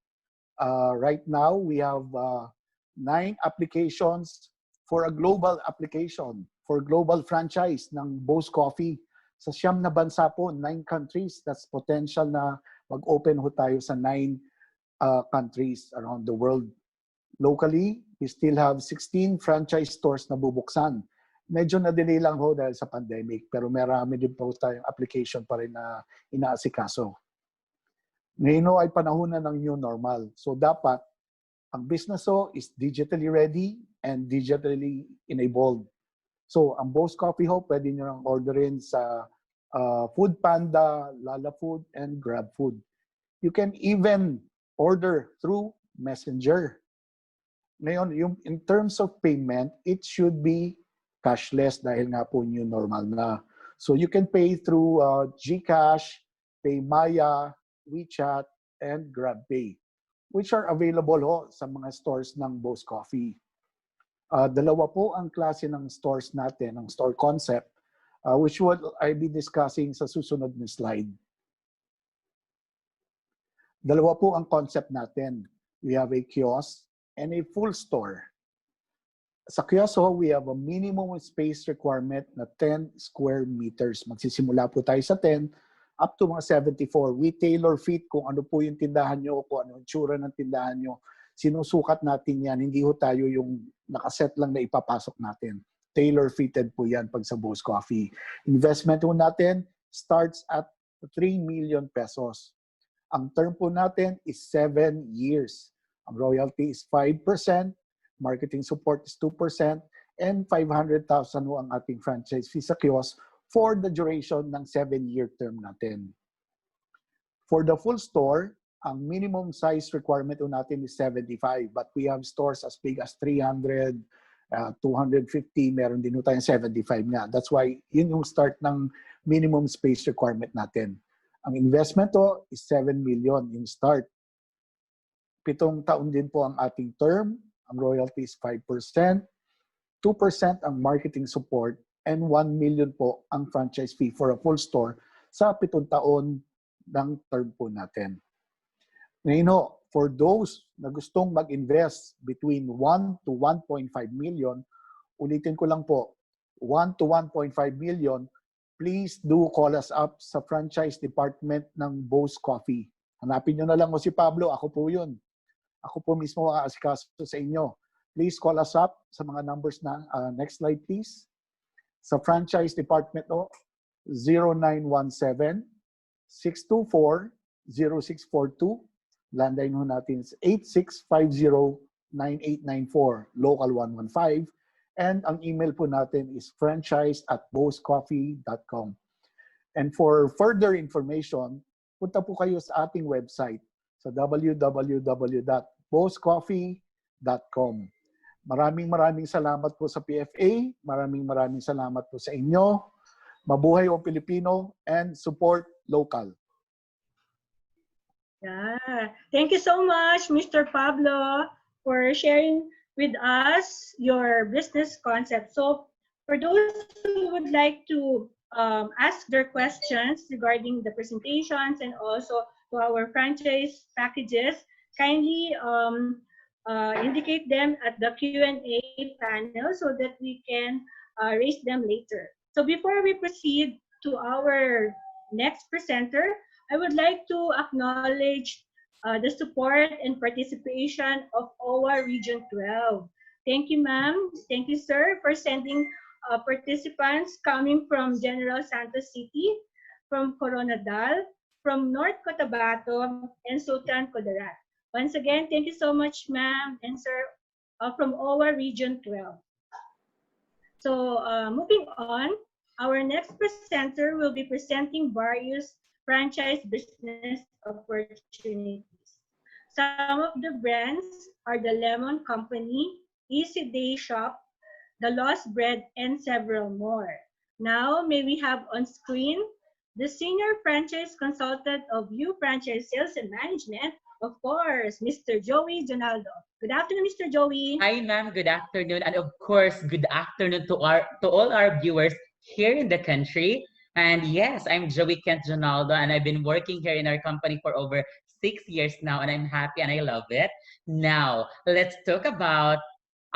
Right now, we have 9 applications for a global application, for global franchise ng Bose Coffee. Sa 9 na bansa po, 9 countries, that's potential na mag-open ho tayo sa 9 countries around the world. Locally, we still have 16 franchise stores na bubuksan. Medyo na-delay lang ho dahil sa pandemic, pero marami din po tayong application pa rin na inaasikaso. Ngayon ay panahon na ng new normal. So dapat, ang business ho is digitally ready and digitally enabled. So ang Bose Coffee ho, pwede nyo lang orderin sa Food Panda, Lala Food, and Grab Food. You can even order through Messenger. Ngayon, in terms of payment, it should be cashless dahil nga po new normal na. So you can pay through GCash, PayMaya, WeChat, and GrabPay, which are available ho sa mga stores ng Bose Coffee. 2 po ang klase ng stores natin, ang store concept, which will I be discussing sa susunod na slide. 2 po ang concept natin. We have a kiosk and a full store. Sa kiosk, we have a minimum space requirement na 10 square meters. Magsisimula po tayo sa 10 up to mga 74. We tailor fit kung ano po yung tindahan nyo, kung ano yung tsura ng tindahan nyo. Sinusukat natin yan. Hindi ho tayo yung nakaset lang na ipapasok natin. Tailor-fitted po yan pag sa Bose Coffee. Investment po natin starts at 3 million pesos. Ang term po natin is 7 years. Ang royalty is 5%. Marketing support is 2%, and 500,000 ho ang ating franchise fee sa kiosk for the duration ng 7-year term natin. For the full store, ang minimum size requirement po natin is 75, but we have stores as big as 300, 250, meron din po tayong 75 nga. That's why yun yung start ng minimum space requirement natin. Ang investment to is 7 million yung start. 7 taon din po ang ating term. Ang royalty is 5%, 2% ang marketing support, and 1 million po ang franchise fee for a full store sa 7 taon ng term po natin. Ngayon, for those na gustong mag-invest between 1 to 1.5 million, ulitin ko lang po, 1 to 1.5 million, please do call us up sa franchise department ng Bo's Coffee. Hanapin nyo na lang o si Pablo, ako po yun. Ako po mismo ang aasikaso sa inyo. Please call us up sa mga numbers na, next slide please. Sa franchise department o, 0917-624-0642. Landline ho natin is 8650-9894, local 115. And ang email po natin is franchise@boscoffee.com. And for further information, punta po kayo sa ating website sa www.boscoffee.com. Maraming salamat po sa PFA. Maraming salamat po sa inyo. Mabuhay ang Pilipino and support local. Yeah. Thank you so much, Mr. Pablo, for sharing with us your business concept. So for those who would like to ask their questions regarding the presentations and also to our franchise packages, kindly indicate them at the Q&A panel so that we can raise them later. So before we proceed to our next presenter, I would like to acknowledge the support and participation of OWA Region 12. Thank you, ma'am. Thank you, sir, for sending participants coming from General Santos City, from Coronadal, from North Cotabato, and Sultan Kudarat. Once again, thank you so much, ma'am and sir, from OWA Region 12. So moving on, our next presenter will be presenting various franchise business opportunities. Some of the brands are the Lemon Company, Easy Day Shop, The Lost Bread, and several more. Now, may we have on screen the Senior Franchise Consultant of U Franchise Sales and Management, of course, Mr. Joey Donaldo. Good afternoon, Mr. Joey. Hi, ma'am. Good afternoon. And of course, good afternoon to all our viewers here in the country. And yes, I'm Joey Kent Donaldo, and I've been working here in our company for over 6 years now, and I'm happy and I love it. Now, let's talk about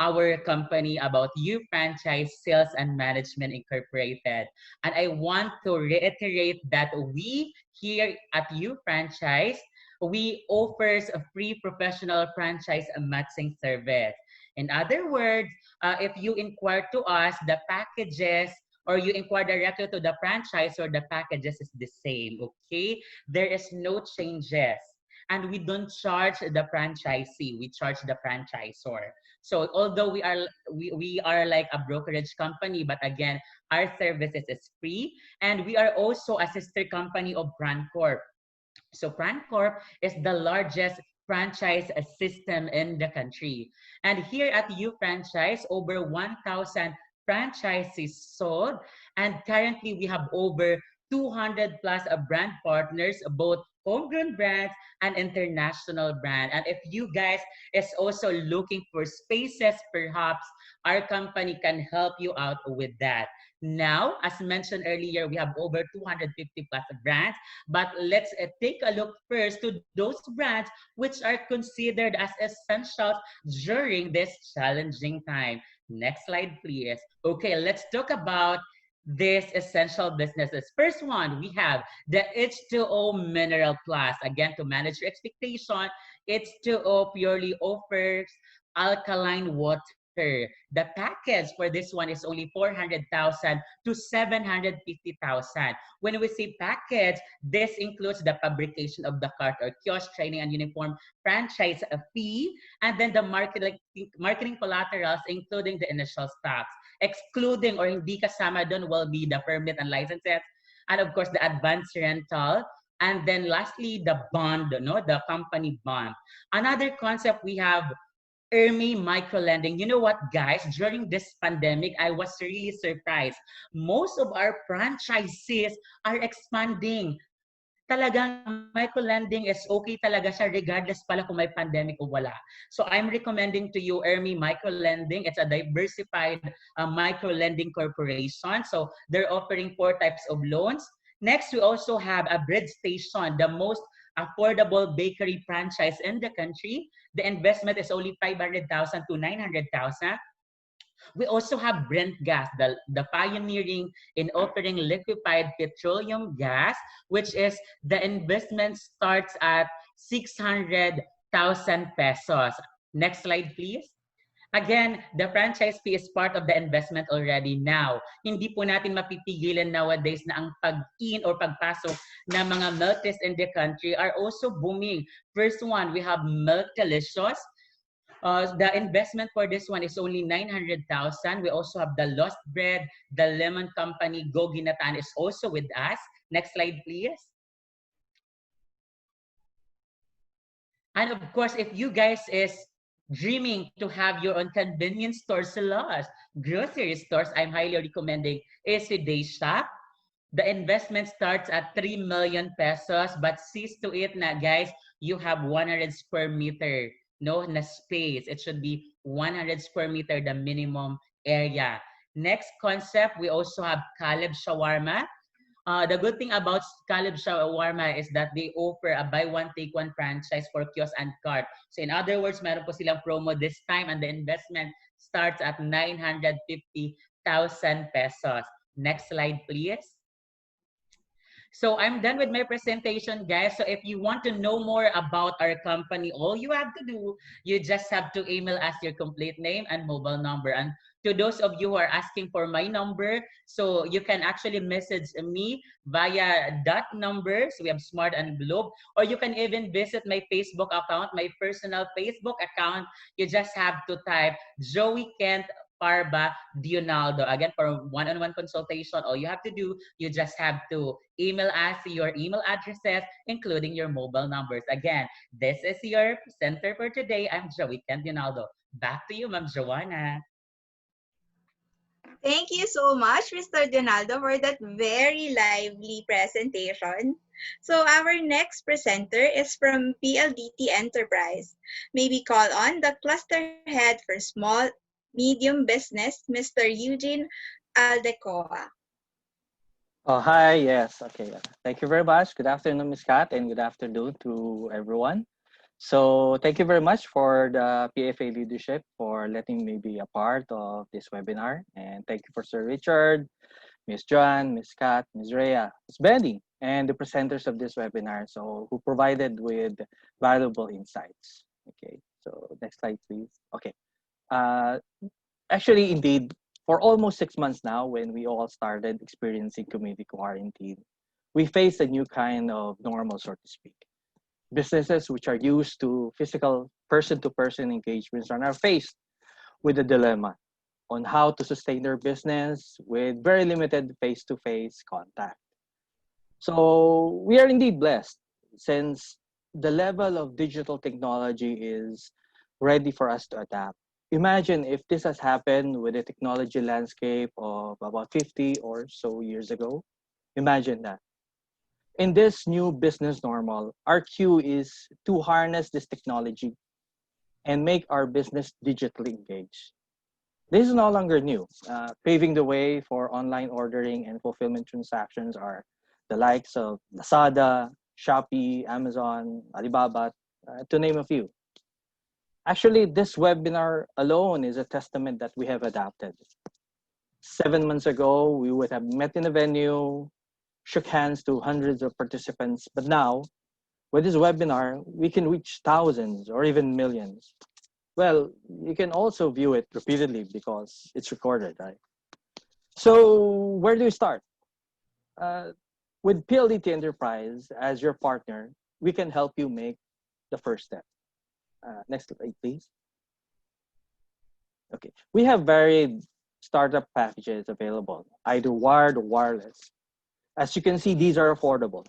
our company, about U Franchise Sales and Management Incorporated. And I want to reiterate that we here at U Franchise, we offers a free professional franchise matching service. In other words, if you inquire to us, the packages or you inquire directly to the franchisor, the packages is the same, okay? There is no changes. And we don't charge the franchisee, we charge the franchisor. So although we are like a brokerage company, but again, our services is free. And we are also a sister company of Brand Corp. So Brand Corp is the largest franchise system in the country. And here at U Franchise, over 1,000 franchises sold, and currently we have over 200 plus brand partners, both homegrown brands and international brand. And if you guys is also looking for spaces, perhaps our company can help you out with that. Now, as mentioned earlier, we have over 250 plus brands, but let's take a look first to those brands which are considered as essentials during this challenging time. Next slide, please. Okay, let's talk about these essential businesses. First one, we have the H2O Mineral Plus. Again, to manage your expectation, H2O purely offers alkaline water. The package for this one is only 400,000 to 750,000. When we say package, this includes the fabrication of the cart or kiosk, training and uniform, franchise fee, and then the marketing collaterals, including the initial stocks. Excluding or hindi kasama dun will be the permit and licenses, and of course the advance rental And then lastly, the bond, no, the company bond. Another concept we have, Ermi microlending. You know what, guys? During this pandemic, I was really surprised. Most of our franchises are expanding. Talagang microlending is okay talaga siya regardless pala kung may pandemic o wala. So I'm recommending to you Ermi Microlending. It's a diversified microlending corporation. So they're offering 4 types of loans. Next, we also have a bread station, the most affordable bakery franchise in the country. The investment is only 500,000 to 900,000. We also have Brent Gas, the pioneering in offering liquefied petroleum gas, which is the investment starts at 600,000 pesos. Next slide, please. Again, the franchise fee is part of the investment already now. Hindi po natin mapipigilan nowadays na ang pag-in or pagpasok ng mga milk teas in the country are also booming. First one, we have Milk Delicious. The investment for this one is only 900,000. We also have the Lost Bread, the lemon company, Go Ginatan is also with us. Next slide, please. And of course, if you guys is dreaming to have your own convenience stores, grocery stores, I'm highly recommending AC Day Shop. The investment starts at 3 million pesos, but sees to it na guys, you have 100 square meter, no, na space. It should be 100 square meter, the minimum area. Next concept, we also have Caleb Shawarma. The good thing about Caleb Shawarma is that they offer a buy one take one franchise for kiosk and cart. So in other words, meron po silang promo this time and the investment starts at 950,000 pesos. Next slide, please. So I'm done with my presentation, guys. So if you want to know more about our company, all you have to do, you just have to email us your complete name and mobile number. And to those of you who are asking for my number, so you can actually message me via that number. So we have Smart and Globe, or you can even visit my Facebook account, my personal Facebook account. You just have to type Joey Kent Parba Dionaldo. Again, for one-on-one consultation, all you have to do, you just have to email us your email addresses, including your mobile numbers. Again, this is your presenter for today. I'm Joey Kent Dionaldo. Back to you, Ma'am Joanna. Thank you so much, Mr. Donaldo, for that very lively presentation. So our next presenter is from PLDT Enterprise. May we call on the cluster head for small, medium business, Mr. Eugene Aldecoa. Oh, hi. Yes. Okay. Thank you very much. Good afternoon, Ms. Kat, and good afternoon to everyone. So thank you very much for the PFA leadership for letting me be a part of this webinar. And thank you for Sir Richard, Ms. Joan, Ms. Kat, Ms. Rhea, Ms. Benny, and the presenters of this webinar, so who provided with valuable insights. Okay. So next slide, please. Okay. Actually, indeed, for almost 6 months now, when we all started experiencing community quarantine, we faced a new kind of normal, so to speak. Businesses which are used to physical person-to-person engagements are now faced with a dilemma on how to sustain their business with very limited face-to-face contact. So we are indeed blessed since the level of digital technology is ready for us to adapt. Imagine if this has happened with the technology landscape of about 50 or so years ago. Imagine that. In this new business normal, our cue is to harness this technology and make our business digitally engaged. This is no longer new. Paving the way for online ordering and fulfillment transactions are the likes of Lazada, Shopee, Amazon, Alibaba, to name a few. Actually, this webinar alone is a testament that we have adapted. 7 months ago, we would have met in a venue, shook hands to hundreds of participants, but now, with this webinar, we can reach thousands or even millions. Well, you can also view it repeatedly because it's recorded, right? So where do we start? With PLDT Enterprise as your partner, we can help you make the first step. Next slide, please. Okay, we have varied startup packages available, either wired or wireless. As you can see, these are affordable.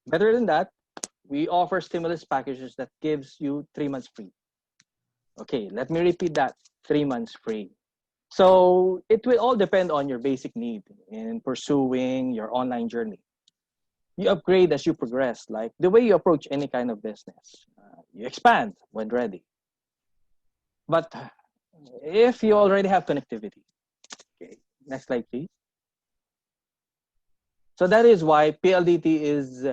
Better than that, we offer stimulus packages that gives you 3 months free. Okay, let me repeat that, 3 months free. So it will all depend on your basic need in pursuing your online journey. You upgrade as you progress, like the way you approach any kind of business. You expand when ready. But if you already have connectivity, okay, next slide, please. So that is why PLDT is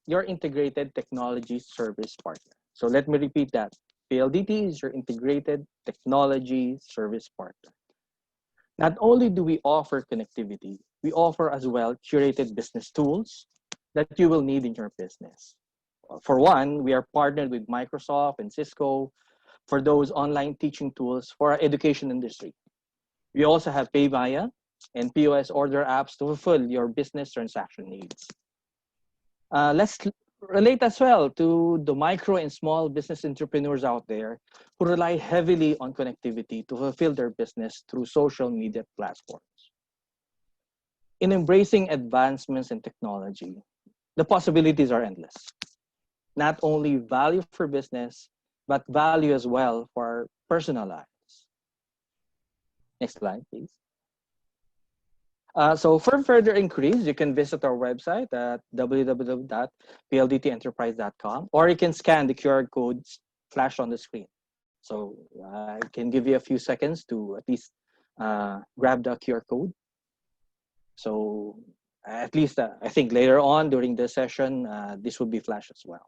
your integrated technology service partner. So let me repeat that. PLDT is your integrated technology service partner. Not only do we offer connectivity, we offer as well curated business tools that you will need in your business. For one, we are partnered with Microsoft and Cisco for those online teaching tools for our education industry. We also have PayVia and POS order apps to fulfill your business transaction needs. Let's relate as well to the micro and small business entrepreneurs out there who rely heavily on connectivity to fulfill their business through social media platforms. In embracing advancements in technology, the possibilities are endless. Not only value for business, but value as well for our personal lives. Next slide, please. So for further inquiries, you can visit our website at www.pldtenterprise.com, or you can scan the QR codes flashed on the screen. So I can give you a few seconds to at least grab the QR code. So at least I think later on during the session, this will be flashed as well.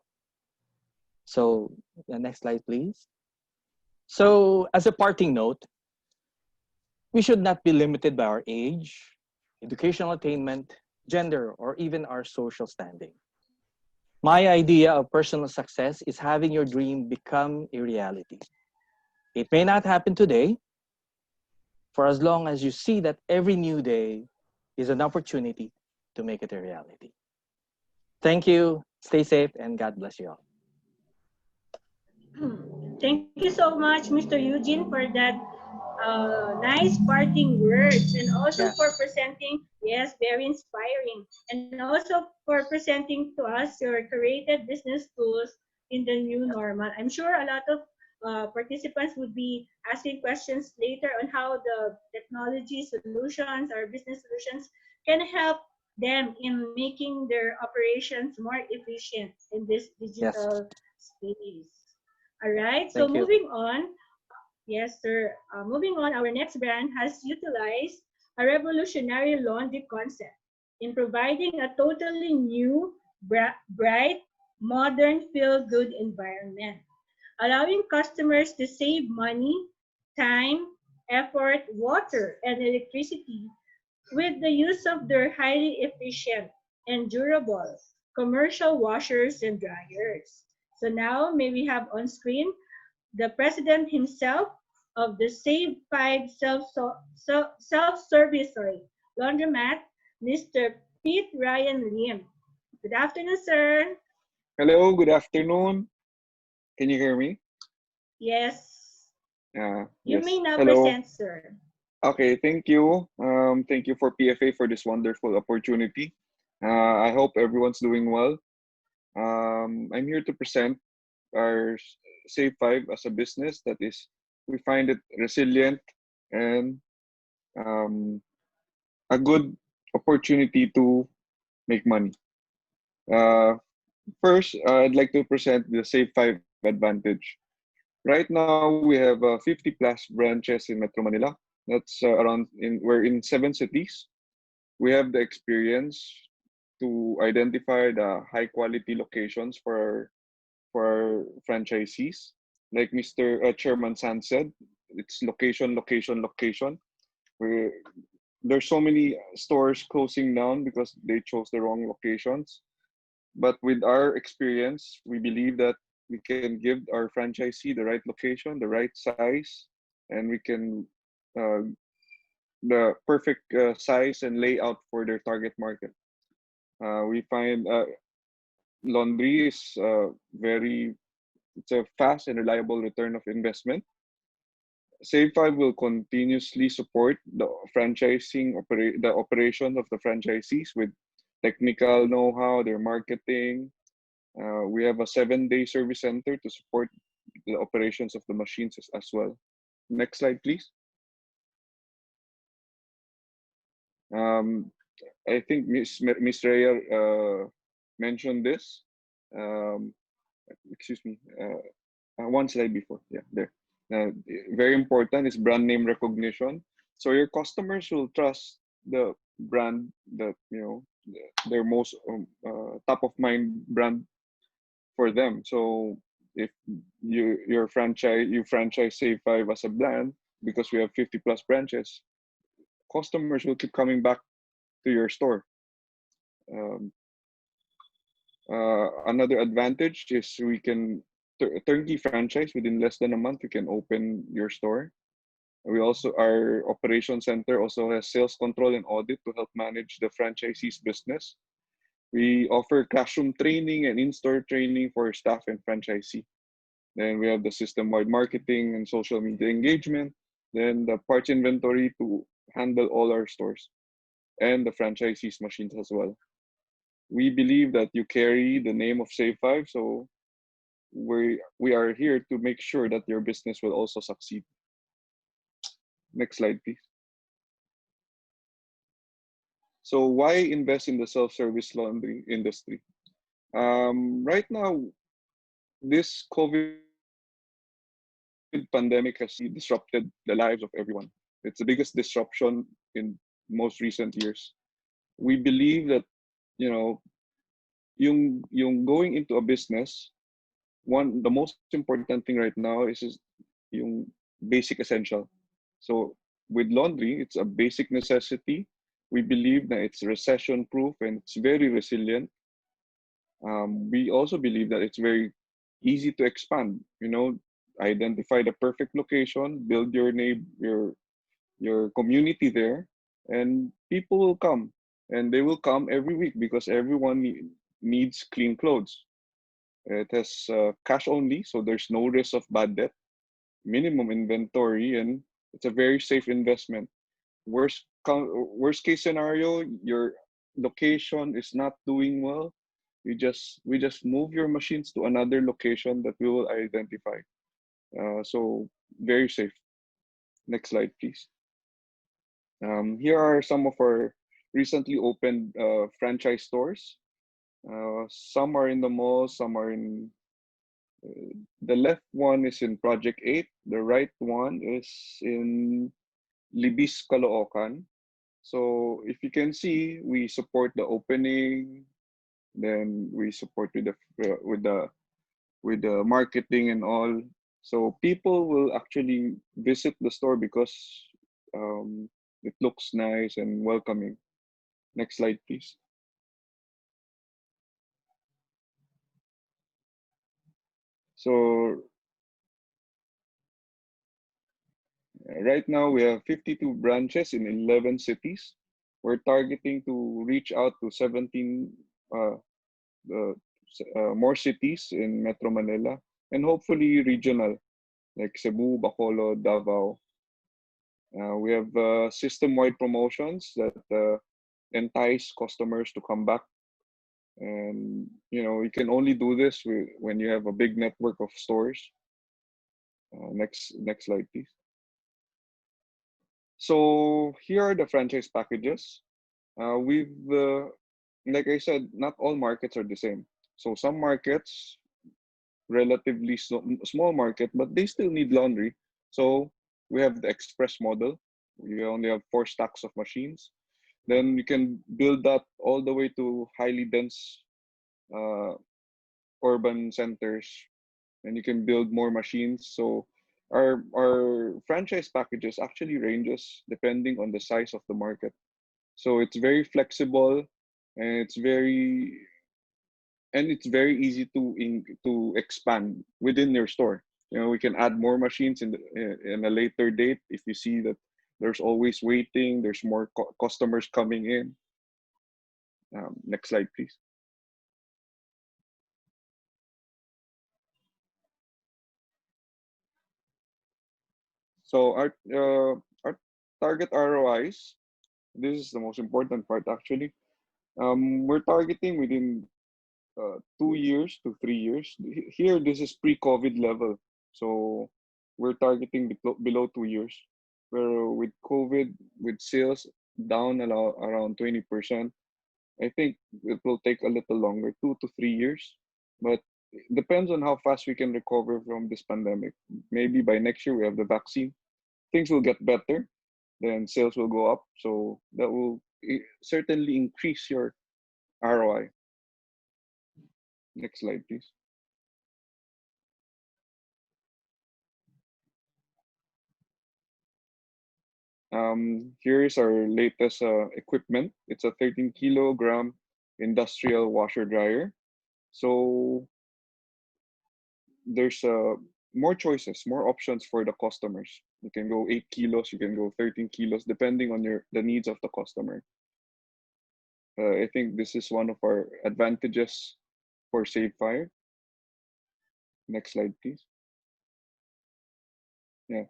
So the next slide, please. So as a parting note, we should not be limited by our age, educational attainment, gender, or even our social standing. My idea of personal success is having your dream become a reality. It may not happen today, for as long as you see that every new day is an opportunity to make it a reality. Thank you, stay safe, and God bless you all. Thank you so much, Mr. Eugene, for that nice parting words, and also Yeah. for presenting, yes, very inspiring, and also for presenting to us your created business tools in the new normal. I'm sure a lot of participants would be asking questions later on how the technology solutions or business solutions can help them in making their operations more efficient in this Yes. digital space. All right, so Thank you. moving on. Yes, sir. Moving on, our next brand has utilized a revolutionary laundry concept in providing a totally new, bright, modern, feel-good environment, allowing customers to save money, time, effort, water, and electricity with the use of their highly efficient and durable commercial washers and dryers. So now may we have on screen the president himself of the Save 5 self-service laundromat, Mr. Pete Ryan Lim. Good afternoon, sir. Hello, good afternoon. Can you hear me? Yes, you Yes. may now Hello. present, sir. Okay, thank you. Thank you for PFA for this wonderful opportunity. I hope everyone's doing well. I'm here to present our Save 5 as a business that is, we find it resilient and a good opportunity to make money. First, I'd like to present the Save 5 advantage. Right now, we have 50 plus branches in Metro Manila. That's we're in 7 cities. We have the experience to identify the high quality locations for our franchisees. Like Mr. Chairman San said, it's location, location, location. We're, there's so many stores closing down because they chose the wrong locations. But with our experience, we believe that we can give our franchisee the right location, the right size, and we can uh, the perfect size and layout for their target market. We find laundry is it's a fast and reliable return of investment. Save5 will continuously support the the operation of the franchisees with technical know-how, their marketing. We have a 7-day service center to support the operations of the machines as well. Next slide, please. Um, I think Miss Rhea mentioned this. Um, excuse me. One slide before. Yeah, there. Very important is brand name recognition. So your customers will trust the brand that their most top of mind brand for them. So if you franchise Save Five as a brand because we have 50 plus branches, customers will keep coming back to your store. Um, another advantage is we can turnkey franchise within less than a month. You can open your store. Our operation center also has sales control and audit to help manage the franchisee's business. We offer classroom training and in-store training for staff and franchisee. Then we have the system-wide marketing and social media engagement. Then the parts inventory to handle all our stores and the franchisees machines as well. We believe that you carry the name of Save Five, so we are here to make sure that your business will also succeed. Next slide, please. So why invest in the self-service laundry industry? Right now, this COVID pandemic has disrupted the lives of everyone. It's the biggest disruption in most recent years. We believe that, yung going into a business, the most important thing right now is yung basic essential. So with laundry, it's a basic necessity. We believe that it's recession proof and it's very resilient. We also believe that it's very easy to expand. Identify the perfect location, build your community there, and people will come. And they will come every week because everyone needs clean clothes. It has cash only, so there's no risk of bad debt, minimum inventory, and it's a very safe investment. Worst case scenario, your location is not doing well. We just move your machines to another location that we will identify. So very safe. Next slide, please. Here are some of our recently opened franchise stores. Some are in the mall, some are in the left one is in Project 8. The right one is in Libis, Caloocan. So if you can see, we support the opening, then we support with the marketing and all. So people will actually visit the store because it looks nice and welcoming. Next slide, please. So right now we have 52 branches in 11 cities. We're targeting to reach out to 17 more cities in Metro Manila and hopefully regional like Cebu, Bacolod, Davao. We have system-wide promotions that entice customers to come back. And you can only do this when you have a big network of stores. Next slide, please. So here are the franchise packages. Like I said, not all markets are the same. So some markets, relatively small market, but they still need laundry. So we have the express model. We only have 4 stacks of machines. Then you can build that all the way to highly dense urban centers, and you can build more machines. So our franchise packages actually ranges depending on the size of the market. So it's very flexible, and it's very easy to expand within your store. We can add more machines in a later date if you see that there's always waiting, there's more customers coming in. Next slide, please. So our target ROIs, this is the most important part actually. We're targeting within 2 years to 3 years. Here, this is pre-COVID level. So we're targeting below 2 years. Where with COVID, with sales down around 20%, I think it will take a little longer, 2 to 3 years. But it depends on how fast we can recover from this pandemic. Maybe by next year we have the vaccine. Things will get better, then sales will go up. So that will certainly increase your ROI. Next slide, please. Here's our latest equipment. It's a 13-kilogram industrial washer dryer. So there's more choices, more options for the customers. You can go 8 kilos, you can go 13 kilos, depending on the needs of the customer. I think this is one of our advantages for Save Fire. Next slide, please. Yeah,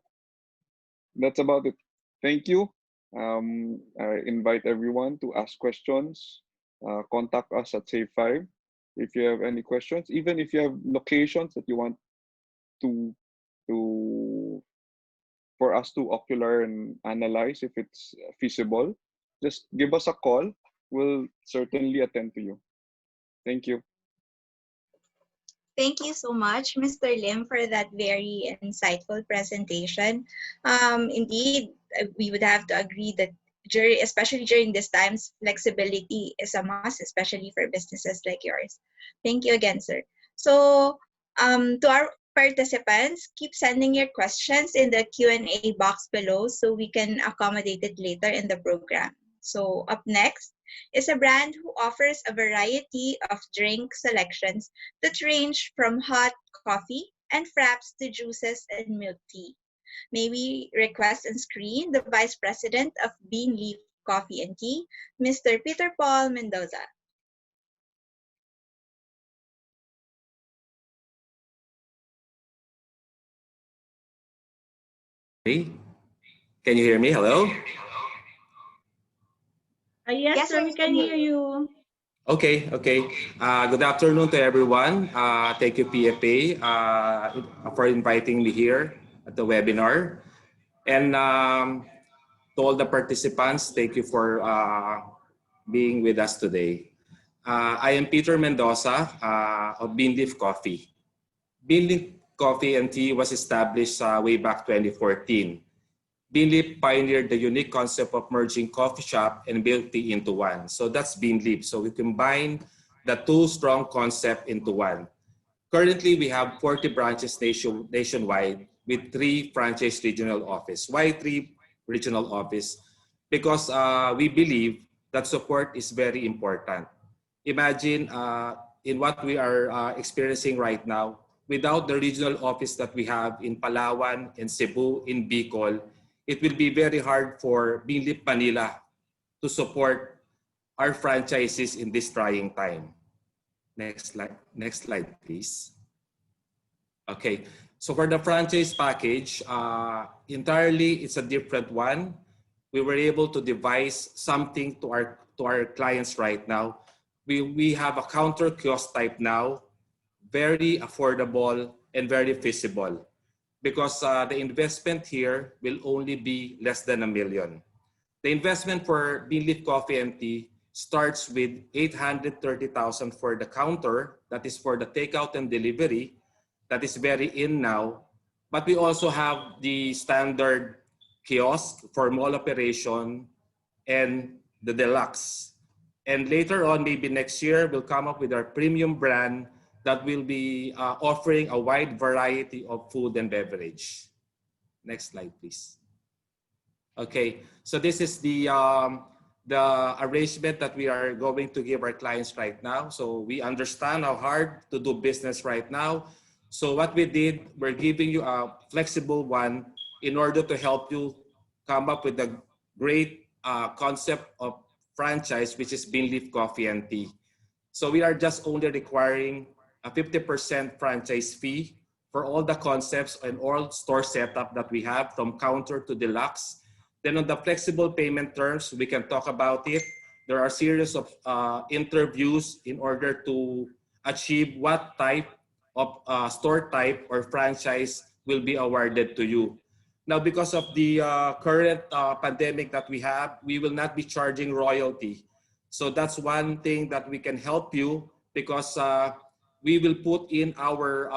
that's about it. Thank you. I invite everyone to ask questions. Contact us at Save 5 if you have any questions. Even if you have locations that you want to for us to ocular and analyze if it's feasible, just give us a call. We'll certainly attend to you. Thank you. Thank you so much, Mr. Lim, for that very insightful presentation. Indeed, we would have to agree that especially during these times, flexibility is a must, especially for businesses like yours. Thank you again, sir. So to our participants, keep sending your questions in the Q&A box below so we can accommodate it later in the program. So up next is a brand who offers a variety of drink selections that range from hot coffee and fraps to juices and milk tea. May we request and screen the Vice President of Bean Leaf Coffee and Tea, Mr. Peter Paul Mendoza. Me? Can you hear me? Hello? Yes, sir, we can hear you. Okay. Good afternoon to everyone. Thank you, PFA, for inviting me here at the webinar. And to all the participants, thank you for being with us today. I am Peter Mendoza of Bean Leaf Coffee. Bean Leaf Coffee and Tea was established way back 2014. Beanleaf pioneered the unique concept of merging coffee shop and milk tea into one. So that's Beanleaf. So we combine the two strong concepts into one. Currently, we have 40 branches nationwide with 3 franchise regional office. Why 3 regional office? Because we believe that support is very important. Imagine in what we are experiencing right now, without the regional office that we have in Palawan, in Cebu, in Bicol, it will be very hard for Beanleaf Manila to support our franchises in this trying time. Next slide, please. Okay, so for the franchise package, entirely it's a different one. We were able to devise something to our clients right now. We have a counter kiosk type now, very affordable and very feasible, because the investment here will only be less than $1 million. The investment for Beanleaf Coffee and Tea starts with $830,000 for the counter, that is for the takeout and delivery, that is very in now. But we also have the standard kiosk for mall operation and the deluxe. And later on, maybe next year, we'll come up with our premium brand that will be offering a wide variety of food and beverage. Next slide, please. Okay, so this is the arrangement that we are going to give our clients right now. So we understand how hard to do business right now. So what we did, we're giving you a flexible one in order to help you come up with a great concept of franchise, which is Beanleaf Coffee and Tea. So we are just only requiring a 50% franchise fee for all the concepts and all store setup that we have, from counter to deluxe. Then on the flexible payment terms, we can talk about it. There are series of interviews in order to achieve what type of store type or franchise will be awarded to you. Now, because of the current pandemic that we have, we will not be charging royalty. So that's one thing that we can help you, because we will put in our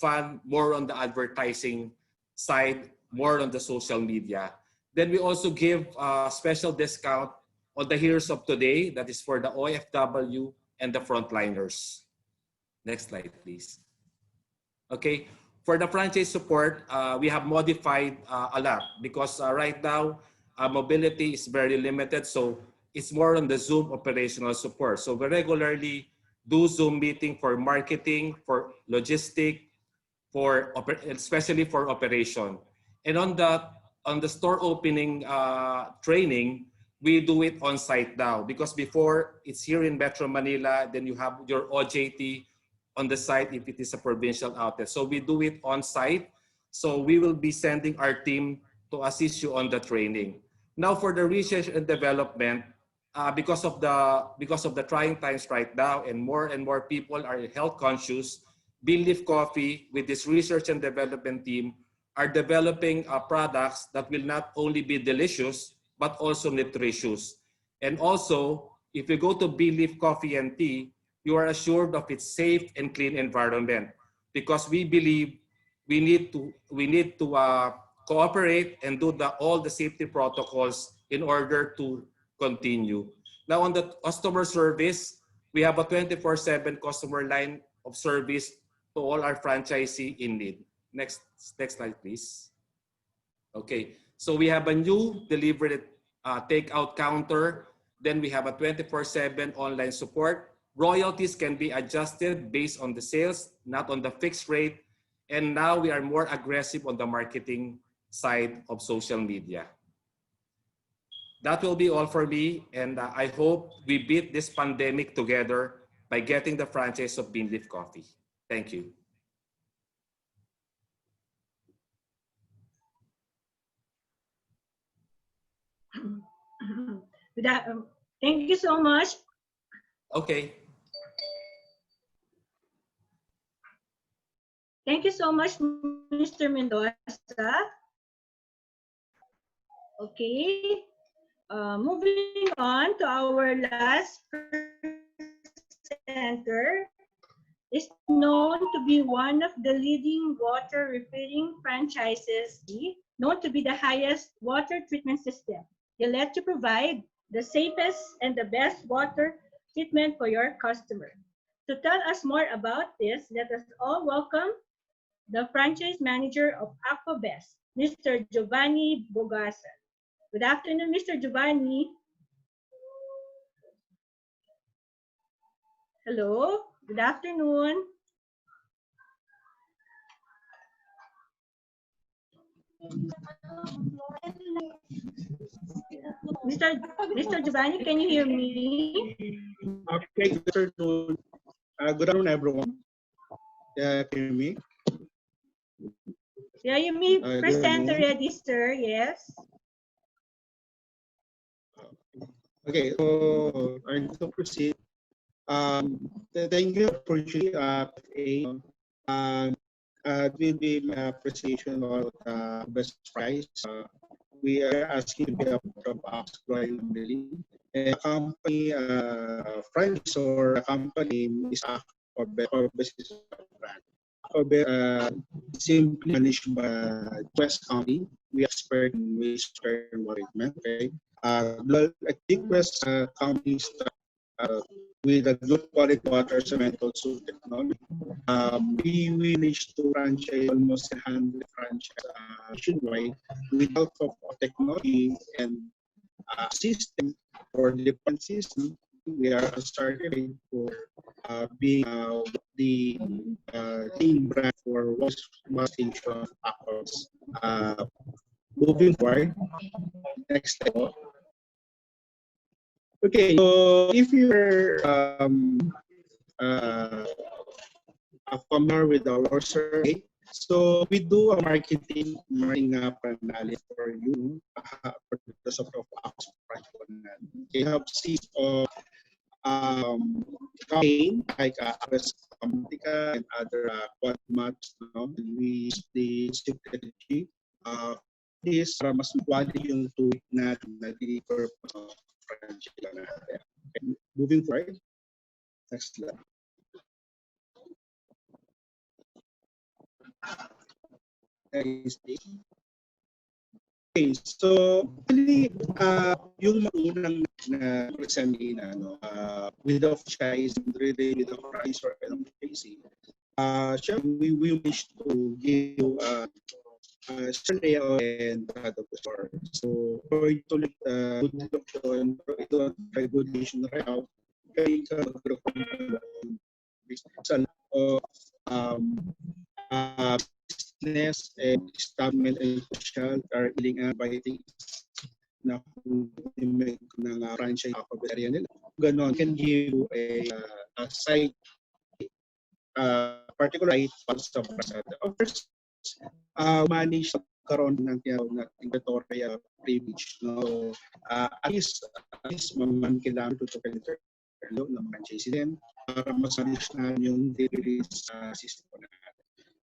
fund more on the advertising side, more on the social media. Then we also give a special discount on the Heroes of Today, that is for the OFW and the frontliners. Next slide, please. Okay, for the franchise support, we have modified a lot, because right now mobility is very limited, so it's more on the Zoom operational support. So we regularly do Zoom meeting for marketing, for logistic, especially for operation. And on the store opening training, we do it on site now, because before it's here in Metro Manila, then you have your OJT on the site if it is a provincial outlet. So we do it on site. So we will be sending our team to assist you on the training. Now for the research and development, because of the trying times right now, and more people are health conscious, Belief Coffee with this research and development team are developing products that will not only be delicious but also nutritious. And also, if you go to Belief Coffee and Tea, you are assured of its safe and clean environment, because we believe we need to cooperate and do all the safety protocols in order to continue. Now on the customer service, we have a 24/7 customer line of service to all our franchisee in need. Next slide, please. Okay, so we have a new delivery takeout counter. Then we have a 24/7 online support. Royalties can be adjusted based on the sales, not on the fixed rate. And now we are more aggressive on the marketing side of social media. That will be all for me. And I hope we beat this pandemic together by getting the franchise of Beanleaf Coffee. Thank you. Thank you so much. Okay. Thank you so much, Mr. Mendoza. Okay. Moving on to our last presenter, is known to be one of the leading water refilling franchises, known to be the highest water treatment system. They let you provide the safest and the best water treatment for your customer. To tell us more about this, let us all welcome the franchise manager of Aquabest, Mr. Giovanni Bogasa. Good afternoon, Mr. Giovanni. Hello, good afternoon. Mr. Giovanni, can you hear me? Okay, good afternoon. Good afternoon, everyone. Can you hear me? Yeah, you may present afternoon. already, sir. Yes. Okay, so I'm going to proceed. Thank you for joining it will be my presentation about best price. We are asking to be a part of us growing family. A company franchisor company is Aquabest is a brand. Aquabest simply managed by West County. We expert in wastewater management. Okay. I think West County with a good quality water cement also technology. We managed to franchise almost 100 franchise nationwide with help of technology and system for different system. We are starting for being the team brand for wash station across. Moving forward, next step. Okay, so if you're familiar with our survey, So we do a marketing analysis for you for the sort of they have seeds of campaign like Ares Comunica and other quad maps. No? We use the strategy this para mas quality yung tuwid natin na deliver sa franchise natin. Okay. Moving forward, next slide. Okay, so actually, yung unang na examine with the franchise, really with the franchisor and franchisee, siya, we wish to give you layout and the store. So for you to look good location, ito regulation layout, kaya ka magkaroon of business and establishment and social are iling inviting na kung ng franchise area nila. Ganon can give you a site particular site para sa brand. Of course, manage karon ng tinatawag na territorial privilege. No? At least man kailangan to penetrate ng franchise din para mas-manage na yung delivery system natin.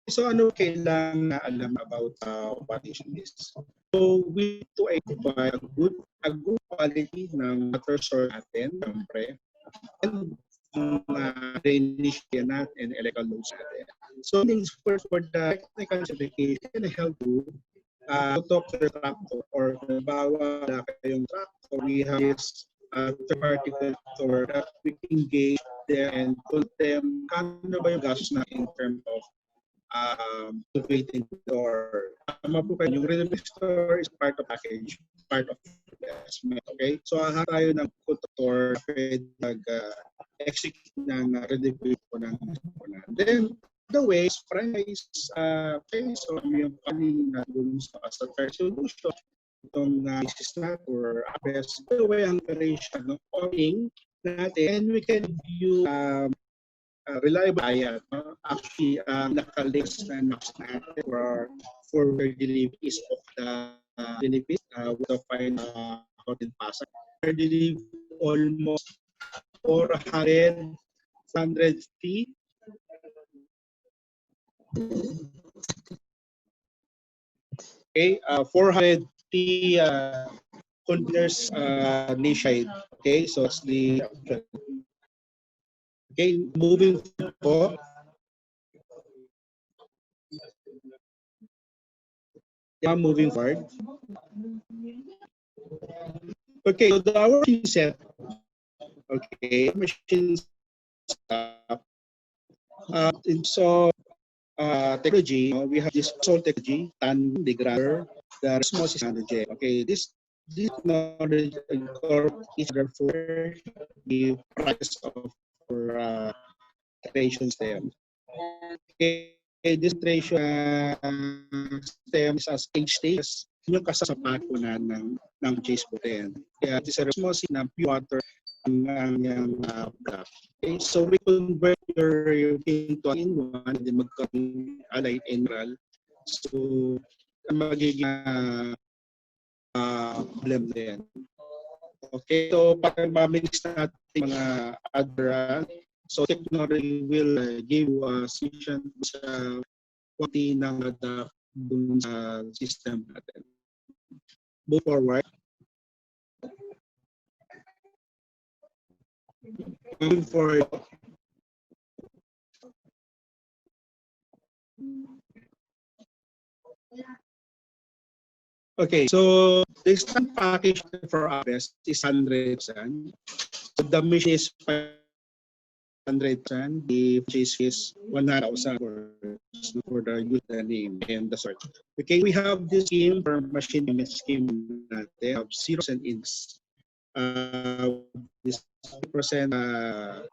So ano kailangan na alam about operation is? So we need to identify a good quality ng water source natin, siyempre, and drainage natin and electrical loads natin. So for the technical certification, can help you to talk to the tractor or bawa na kayong tractor, we have this third-party collector that we engage there and told them kano ba yung gastos na in terms of cultivating or tama po kayo, yung renovation store is part of package, part of investment, okay? So tayo ng contractor pwede execute ng renovation po ng then the ways franchise so yung kanina dun sa third solution itong business natin or best the way ang operation ng owning natin and we can view reliable buyer. Actually, nakalist na natin for deliveries of the deliveries with the fine in Pasay. We deliver almost 450. Okay, 450 containers nationwide. Okay, so it's the okay, moving po. Yeah, moving forward. Okay, so our machine set. Okay, machine setup. So technology, we have this salt technology, tandem, degrader, the osmosis technology. Okay, this technology is therefore the price of filtration system. Okay, this filtration system is a stage yung kasasapat po ng chase po din. Kaya this is osmosis na pure water ang product. Okay, so we convert your into in one, then magkaroon allied mineral. So magiging problem din. Okay, so pag mamix natin mga other so technology will give you a sufficient quality ng dun sa system natin. Move forward. Moving forward. Okay, so the standard package for us is 100%. So the machine is 500%. The purchase is 100,000 for the user name and the search. Okay, we have this scheme for machine payment scheme that they have 0% inks. This 50% down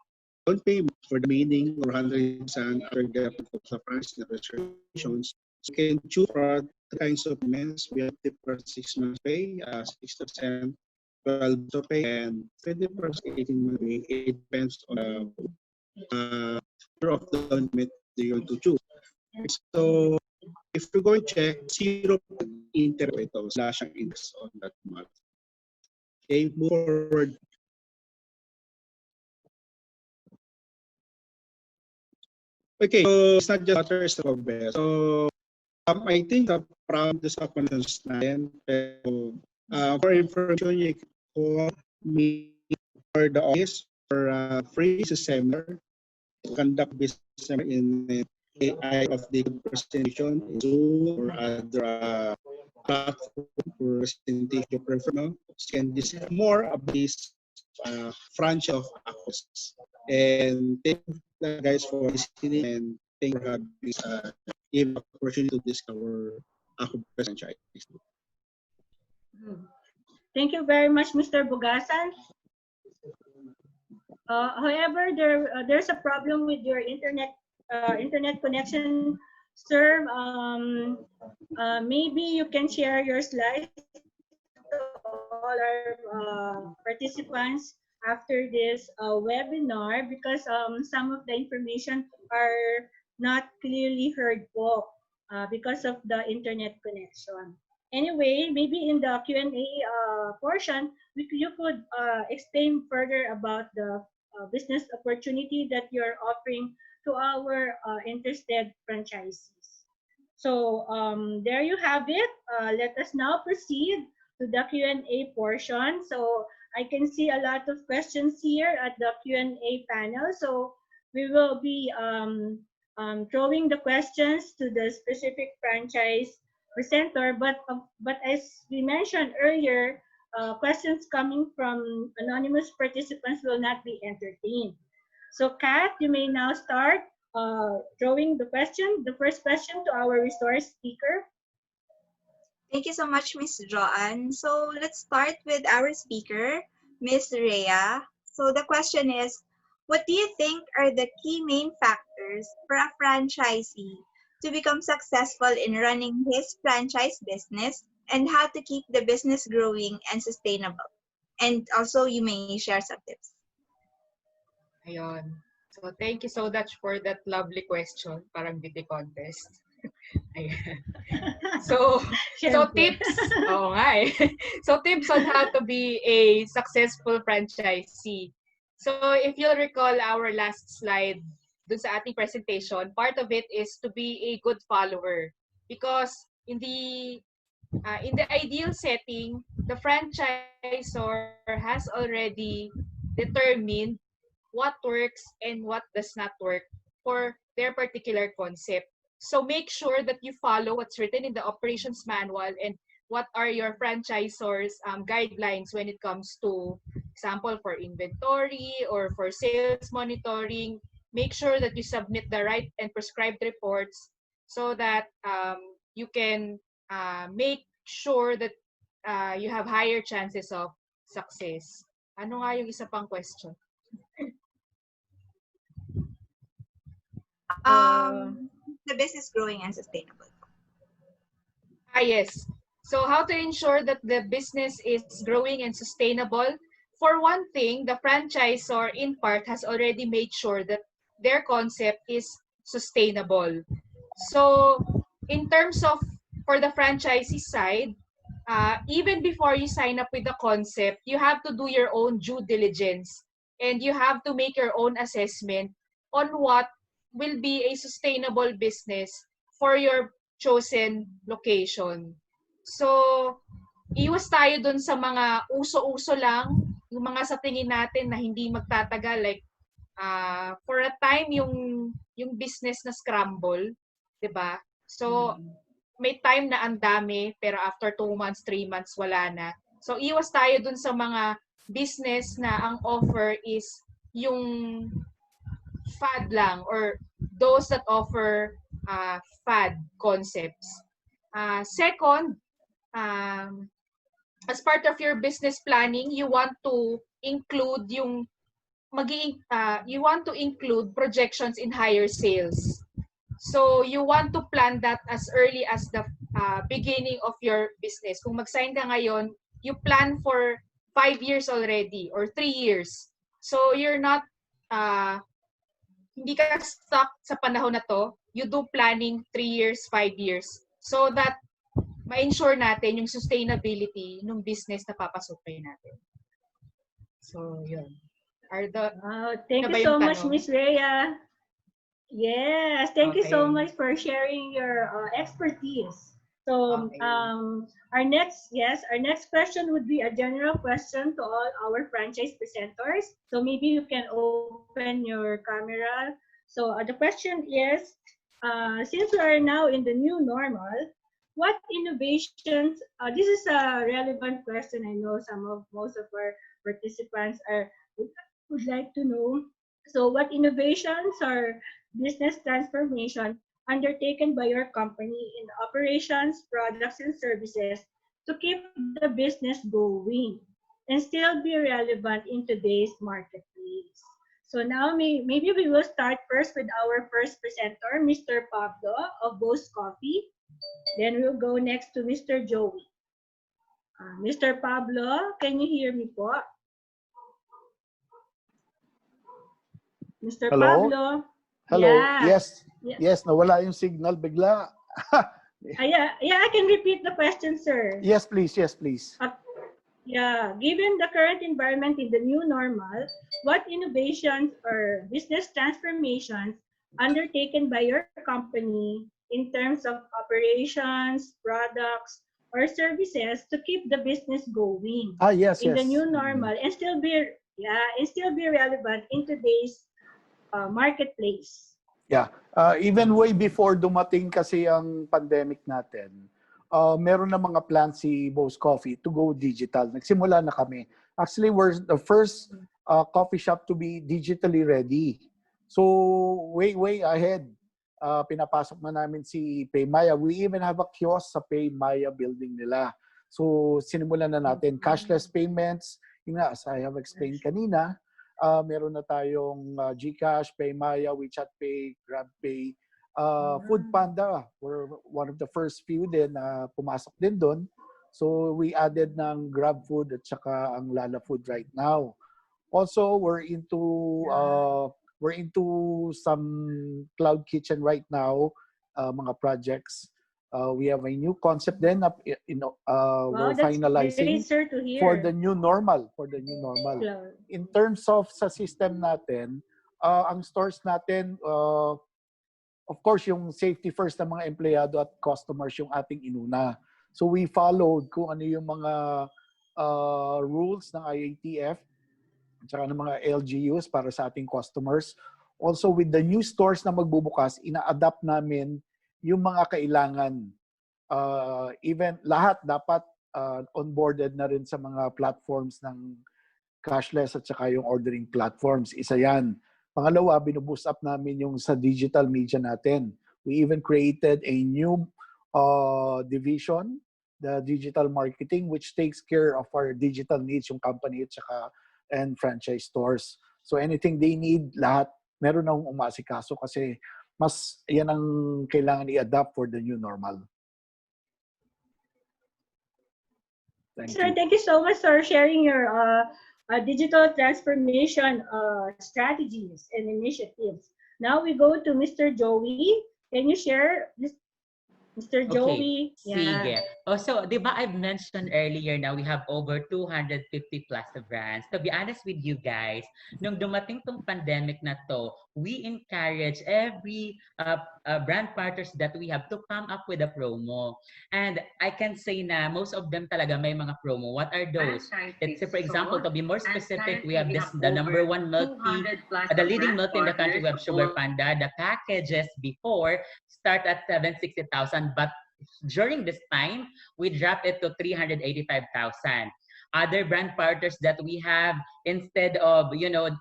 payment for the remaining 400% after the price negotiations. So you can choose for the kinds of payments. We have for 6 months pay, 60%, 12 to pay, and 20% 18 months pay. It depends on the of the down payment you want to choose. So if you're going to check, 0% interest ito. Wala siyang interest on that month. Okay, move forward. Okay, so it's not just water, it's the best. So I think proud sa questions natin. Pero for information, you can call me or the office for free seminar, conduct business seminar in AI of the presentation, Zoom or other platform for presentation prefer. No? You can discuss more about this branch of Aquas. And thank you guys for listening and thank you for having this opportunity to discover Aqua franchise. Thank you very much, Mr. Bugasan. However, there's a problem with your internet connection, sir. Maybe you can share your slides to all our participants after this webinar because some of the information are not clearly heard po because of the internet connection. Anyway, maybe in the Q&A portion, you could explain further about the business opportunity that you're offering to our interested franchisees. So there you have it. Let us now proceed to the Q&A portion. So I can see a lot of questions here at the Q&A panel. So we will be throwing the questions to the specific franchise presenter. But as we mentioned earlier, questions coming from anonymous participants will not be entertained. So Kat, you may now start drawing the first question to our resource speaker. Thank you so much, Miss Joanne. So let's start with our speaker, Miss Rhea. So the question is, what do you think are the key main factors for a franchisee to become successful in running his franchise business and how to keep the business growing and sustainable? And also, you may share some tips. Ayun. So, thank you so much for that lovely question. Parang beauty contest. Ayan. So tips. Oo nga eh. So, tips on how to be a successful franchisee. So, if you'll recall our last slide dun sa ating presentation, part of it is to be a good follower. Because in the ideal setting, the franchisor has already determined what works and what does not work for their particular concept. So make sure that you follow what's written in the operations manual and what are your franchisor's guidelines when it comes to example for inventory or for sales monitoring. Make sure that you submit the right and prescribed reports so that you can make sure that you have higher chances of success. Ano nga yung isa pang question? The business growing and sustainable. Yes. So how to ensure that the business is growing and sustainable? For one thing, the franchisor in part has already made sure that their concept is sustainable. So in terms of for the franchisee side, even before you sign up with the concept, you have to do your own due diligence and you have to make your own assessment on what will be a sustainable business for your chosen location. So, iwas tayo dun sa mga uso-uso lang, yung mga sa tingin natin na hindi magtatagal, like for a time yung business na scramble, 'di ba? So, may time na ang dami pero after 2 months, 3 months wala na. So, iwas tayo dun sa mga business na ang offer is yung fad lang or those that offer fad concepts. Second, as part of your business planning, you want to include you want to include projections in higher sales. So you want to plan that as early as the beginning of your business. Kung mag-sign ka ngayon, you plan for 5 years already or 3 years. So you're not hindi ka stuck sa panahon na to. you do planning 3 years, 5 years so that ma-ensure natin yung sustainability ng business na papasukin natin. So, yun. Thank na you ba so yung much, tanong? Miss Rhea. Yes, thank you so Okay. much for sharing your expertise. So, Okay. our next question would be a general question to all our franchise presenters. So maybe you can open your camera. So the question is, since we are now in the new normal, what innovations? This is a relevant question. I know most of our participants would like to know. So, what innovations or business transformation undertaken by your company in operations, products, and services to keep the business going and still be relevant in today's marketplace? So now maybe we will start first with our first presenter, Mr. Pablo of Bo's Coffee. Then we'll go next to Mr. Joey. Mr. Pablo, can you hear me po? Mr. Hello? Pablo? Hello? Yeah. Yes, nawala yung signal bigla. Yeah, I can repeat the question, sir. Yes, please. Yes, please. Given the current environment in the new normal, what innovations or business transformations undertaken by your company in terms of operations, products, or services to keep the business going Yes. in the new normal and still be relevant in today's marketplace? Yeah. Even way before dumating kasi ang pandemic natin, meron na mga plans si Bo's Coffee to go digital. Nagsimula na kami. Actually, we're the first coffee shop to be digitally ready. So, way ahead. Pinapasok na namin si Paymaya. We even have a kiosk sa Paymaya building nila. So, sinimulan na natin. Cashless payments, yun nga, as I have explained kanina, meron na tayong GCash, Paymaya, WeChat Pay, GrabPay, Food Panda. We're one of the first few din na pumasok din doon. So we added ng Grab Food at saka ang Lala Food right now. Also, we're into some cloud kitchen right now, mga projects. We have a new concept then we're finalizing for the new normal. In terms of sa system natin, ang stores natin, of course, yung safety first ng mga empleyado at customers yung ating inuna. So we followed kung ano yung mga rules ng IATF at saka ng mga LGUs para sa ating customers. Also with the new stores na magbubukas, ina-adapt namin yung mga kailangan. Even lahat dapat onboarded na rin sa mga platforms ng cashless at saka yung ordering platforms. Isa yan. Pangalawa, binuboost up namin yung sa digital media natin. We even created a new division, the digital marketing, which takes care of our digital needs, yung company at saka and franchise stores. So anything they need, lahat meron na umasikaso kasi mas yan ang kailangan i-adapt for the new normal. Thank you so much for sharing your digital transformation strategies and initiatives. Now we go to Mr. Joey. Can you share this? Mr. Joey. Sige. So, di ba I've mentioned earlier na we have over 250 plus brands. To be honest with you guys, nung dumating tong pandemic na to, we encourage every brand partners that we have to come up with a promo. And I can say na most of them talaga may mga promo. What are those? Let's say, for example, to be more specific, we have the number one milk tea, the leading milk in the country, we have Sugar Panda. The packages before start at 760,000, but during this time, we dropped it to 385,000. Other brand partners that we have, instead of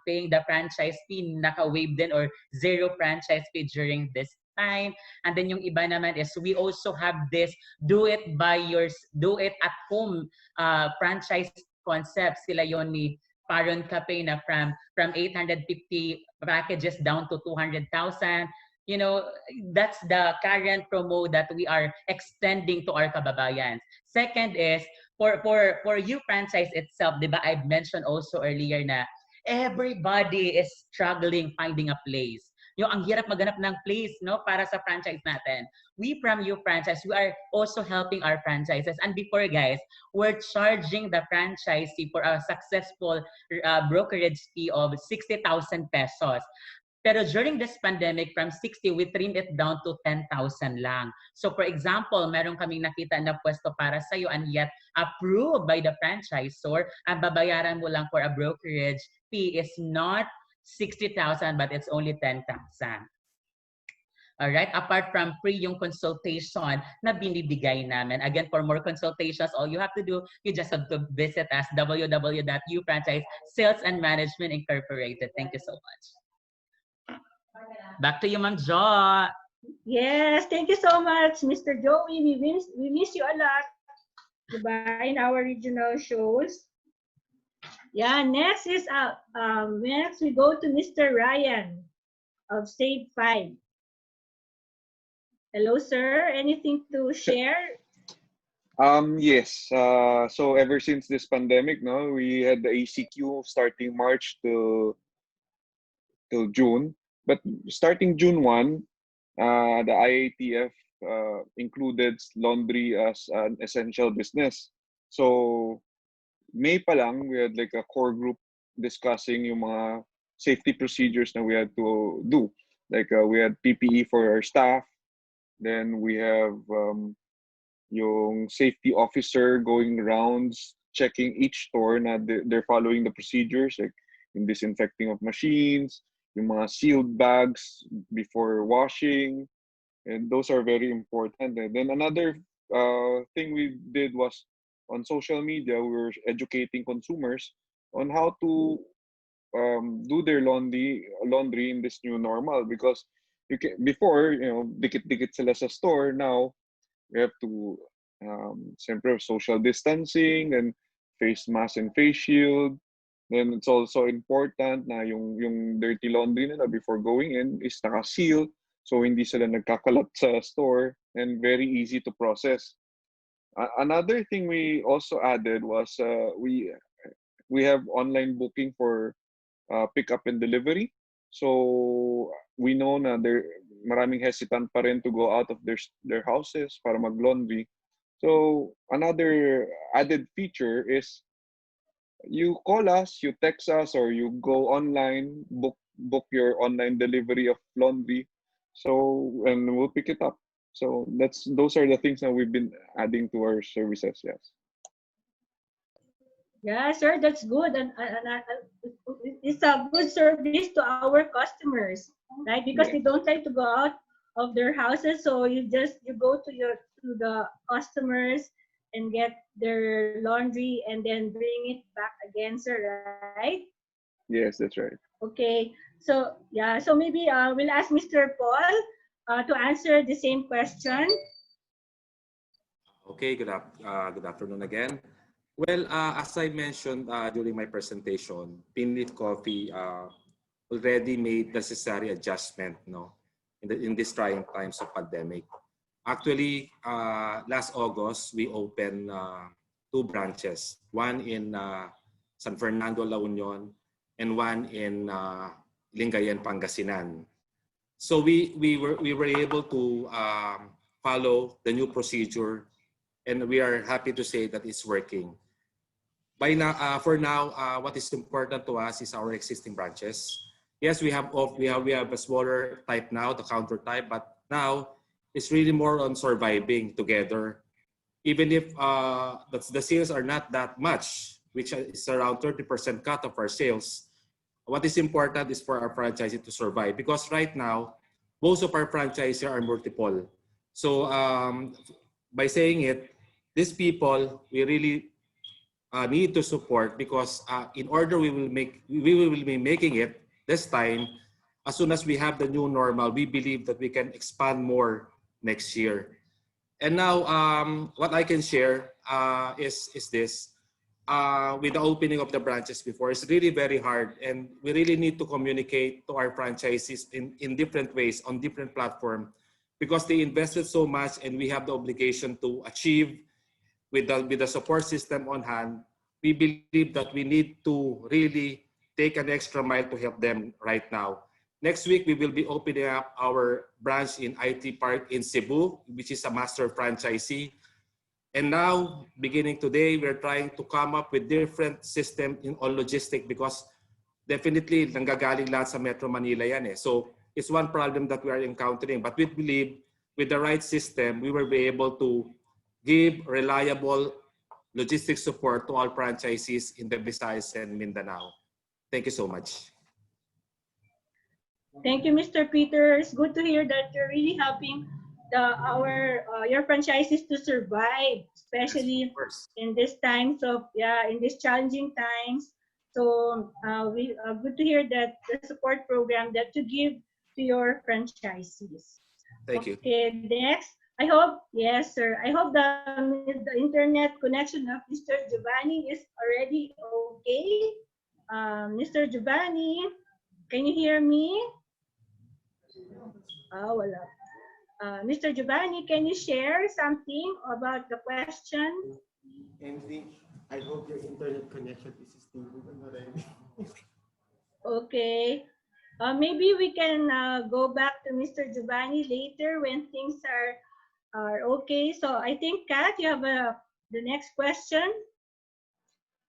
paying the franchise fee, naka-waive din or zero franchise fee during this time. And then yung iba naman is we also have this do it at home franchise concept. Sila yon ni Paron Cafe na from 850 packages down to 200,000. That's the current promo that we are extending to our kababayans. Second is for you franchise itself, diba? I've mentioned also earlier na everybody is struggling finding a place. yung ang hirap maghanap ng place, no, para sa franchise natin. We from You Franchise, we are also helping our franchises. And before, guys, we're charging the franchisee for a successful brokerage fee of 60,000 pesos. Pero during this pandemic, from 60, we trimmed it down to 10,000 lang. So for example, meron kaming nakita na pwesto para sa'yo and yet approved by the franchisor, ang babayaran mo lang for a brokerage fee is not 60,000 but it's only 10,000. Alright, apart from free yung consultation na binibigay namin. Again, for more consultations, all you have to do, you just have to visit us, www.ufranchise Sales and Management Incorporated. Thank you so much. Back to you, Ma'am Jo. Yes, thank you so much, Mr. Joey. We miss you a lot, diba, in our regional shows. Yeah, next is next we go to Mr. Ryan of Save 5. Hello, sir. Anything to share? Yes. So ever since this pandemic, no, we had the ACQ starting March to June. But starting June 1, the IATF included laundry as an essential business. So May pa lang, we had like a core group discussing yung mga safety procedures na we had to do. Like we had PPE for our staff. Then we have yung safety officer going rounds, checking each store na they're following the procedures, like in disinfecting of machines, yung mga sealed bags before washing, and those are very important. And then another thing we did was on social media, we were educating consumers on how to do their laundry in this new normal, because before, dikit-dikit sila sa store. Now we have to siyempre social distancing and face mask and face shield. Then it's also important na yung dirty laundry nila before going in is naka-seal, so hindi sila nagkakalat sa store, and very easy to process. Another thing we also added was we have online booking for pick up and delivery. So we know na maraming hesitant pa rin to go out of their houses para mag-laundry. So another added feature is you call us, you text us, or you go online, book your online delivery of laundry. So, and we'll pick it up. So those are the things that we've been adding to our services. Yes. Yeah, sir, that's good. And it's a good service to our customers, right? Because they don't like to go out of their houses. So you go to the customers and get their laundry and then bring it back again, sir, right? Yes, that's right. Okay. So yeah, so maybe we'll ask Mr. Paul to answer the same question. Okay, good afternoon again. Well, as I mentioned during my presentation, Pinlit Coffee already made necessary adjustment, in these trying times of pandemic. Actually, last August, we opened 2 branches, one in San Fernando, La Union, and one in Lingayen, Pangasinan. So we were able to follow the new procedure, and we are happy to say that it's working. For now, what is important to us is our existing branches. Yes, we have a smaller type now, the counter type, but now it's really more on surviving together. Even if the sales are not that much, which is around 30% cut of our sales, what is important is for our franchisee to survive, because right now, most of our franchisees are multiple. So by saying it, these people, we really need to support, because in order we will be making it this time, as soon as we have the new normal, we believe that we can expand more next year. And now, what I can share is this. With the opening of the branches before, it's really very hard, and we really need to communicate to our franchisees in different ways on different platforms, because they invested so much, and we have the obligation to achieve with the support system on hand. We believe that we need to really take an extra mile to help them right now. Next week, we will be opening up our branch in IT Park in Cebu, which is a master franchisee. And now, beginning today, we're trying to come up with different system in all logistic because definitely nanggagaling lahat sa Metro Manila yan eh. So it's one problem that we are encountering. But we believe with the right system, we will be able to give reliable logistics support to all franchisees in the Visayas and Mindanao. Thank you so much. Thank you, Mr. Peter. It's good to hear that you're really helping your franchises to survive, especially in these times of in these challenging times. So we good to hear that the support program that you give to your franchisees. Thank you. Okay, next. I hope yes, sir. I hope the internet connection of Mr. Giovanni is already okay. Mr. Giovanni, can you hear me? Wala. Mr. Giovanni, can you share something about the question? Andy, I hope your internet connection is stable already. Okay. Maybe we can go back to Mr. Giovanni later when things are okay. So I think, Kat, you have the next question.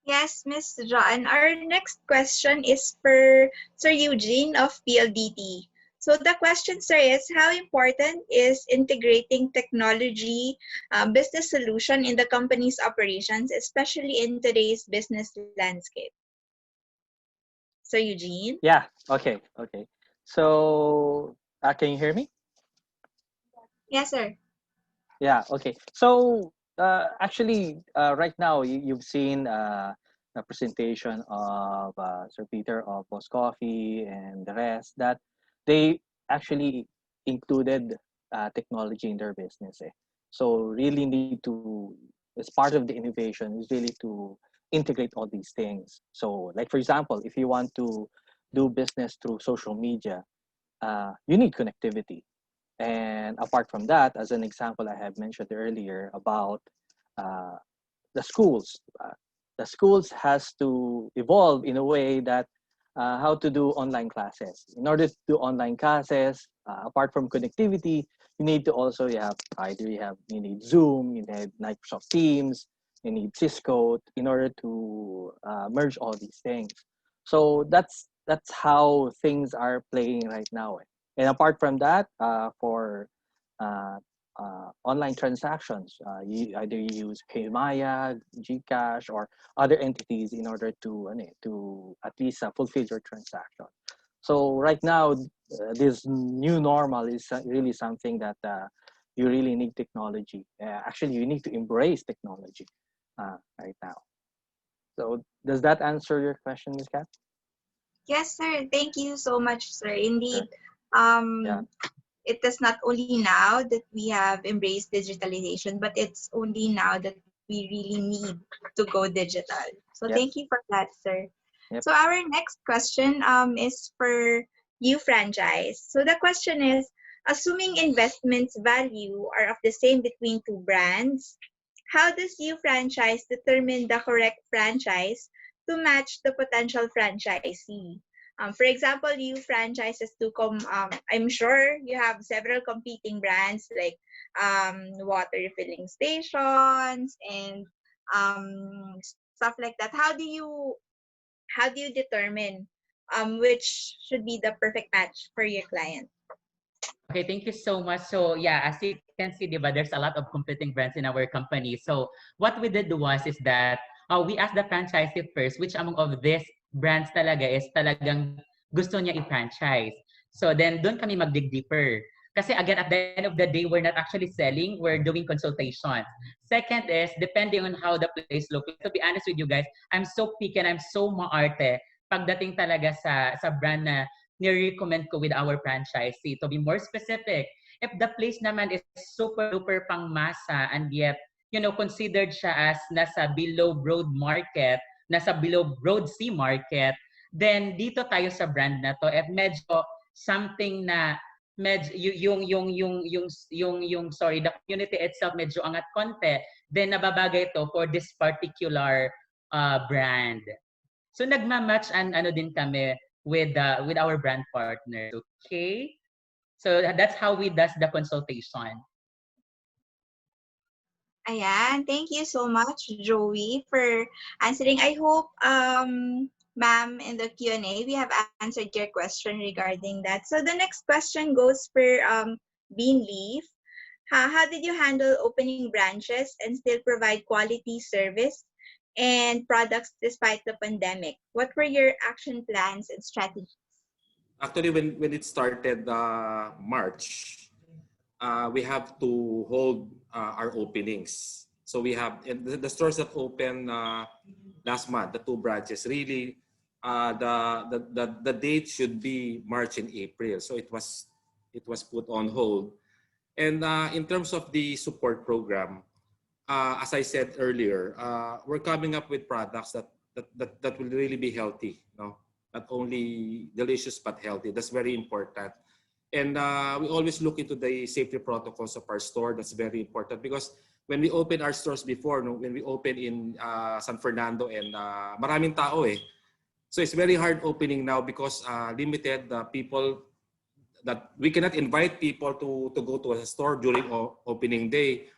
Yes, Miss John. Our next question is for Sir Eugene of PLDT. So the question, sir, is how important is integrating technology business solution in the company's operations, especially in today's business landscape? Sir Eugene? Yeah, okay. So, can you hear me? Yes, sir. Yeah, okay. So, actually, right now, you've seen a presentation of Sir Peter of Post Coffee and the rest that they actually included technology in their business. So, really need to, as part of the innovation, is really to integrate all these things. So, like for example, if you want to do business through social media, you need connectivity. And apart from that, as an example, I have mentioned earlier about uh, the schools. The schools has to evolve in a way that how to do online classes. In order to do online classes, apart from connectivity, you need to also you need Zoom, you need Microsoft Teams, you need Cisco in order to merge all these things. So that's how things are playing right now. And apart from that, for uh, online transactions, you either use Paymaya, GCash, or other entities in order to at least fulfill your transaction. So right now, this new normal is really something that you really need technology. Actually, you need to embrace technology right now. So does that answer your question, Ms. Kat? Yes, sir. Thank you so much, sir. Indeed. Yeah. It is not only now that we have embraced digitalization, but it's only now that we really need to go digital. So Yes. thank you for that, sir. Yep. So our next question is for you, franchise. So the question is, assuming investments value are of the same between two brands, how does you franchise determine the correct franchise to match the potential franchisee? For example, you franchises I'm sure you have several competing brands like water refilling stations and stuff like that. How do you determine which should be the perfect match for your client? Okay, thank you so much. So yeah, as you can see, diba, there's a lot of competing brands in our company. So what we did was is that we asked the franchisee first, which among of these brands talaga is talagang gusto niya i-franchise. So then doon kami mag-dig deeper. Kasi again, at the end of the day, we're not actually selling, we're doing consultations. Second is, depending on how the place looks. To be honest with you guys, I'm so picky and I'm so maarte pagdating talaga sa brand na ni-recommend ko with our franchisee. To be more specific, if the place naman is super duper pang masa and yet, considered siya as nasa below broad market, nasa below broad sea market, then dito tayo sa brand na to. If medyo something na the community itself medyo angat konti, then nababagay to for this particular brand. So nagma-match din kami with our brand partners. Okay, so that's how we does the consultation. Ayan, thank you so much, Joey, for answering. I hope, ma'am, in the Q&A, we have answered your question regarding that. So the next question goes for Bean Leaf. How did you handle opening branches and still provide quality service and products despite the pandemic? What were your action plans and strategies? Actually, when it started March, we have to hold our openings. So we have and the stores that opened last month, the two branches. Really, the date should be March and April. So it was put on hold. And in terms of the support program, as I said earlier, we're coming up with products that will really be healthy. No, not only delicious but healthy. That's very important. And we always look into the safety protocols of our store. That's very important because when we open our stores before, no, when we open in San Fernando and maraming tao eh. So it's very hard opening now because limited people that we cannot invite people to go to a store during opening day.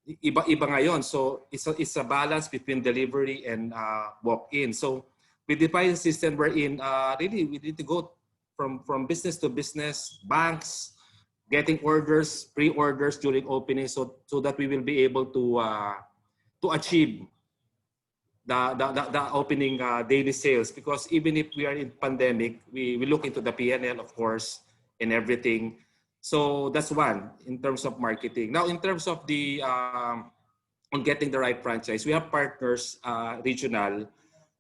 Iba ngayon. So it's a balance between delivery and walk-in. So we define a system wherein really we need to go from business to business, banks, getting orders, pre-orders during opening, so that we will be able to achieve the opening daily sales. Because even if we are in pandemic, we look into the PNL, of course, and everything. So that's one in terms of marketing. Now, in terms of the on getting the right franchise, we have partners regional.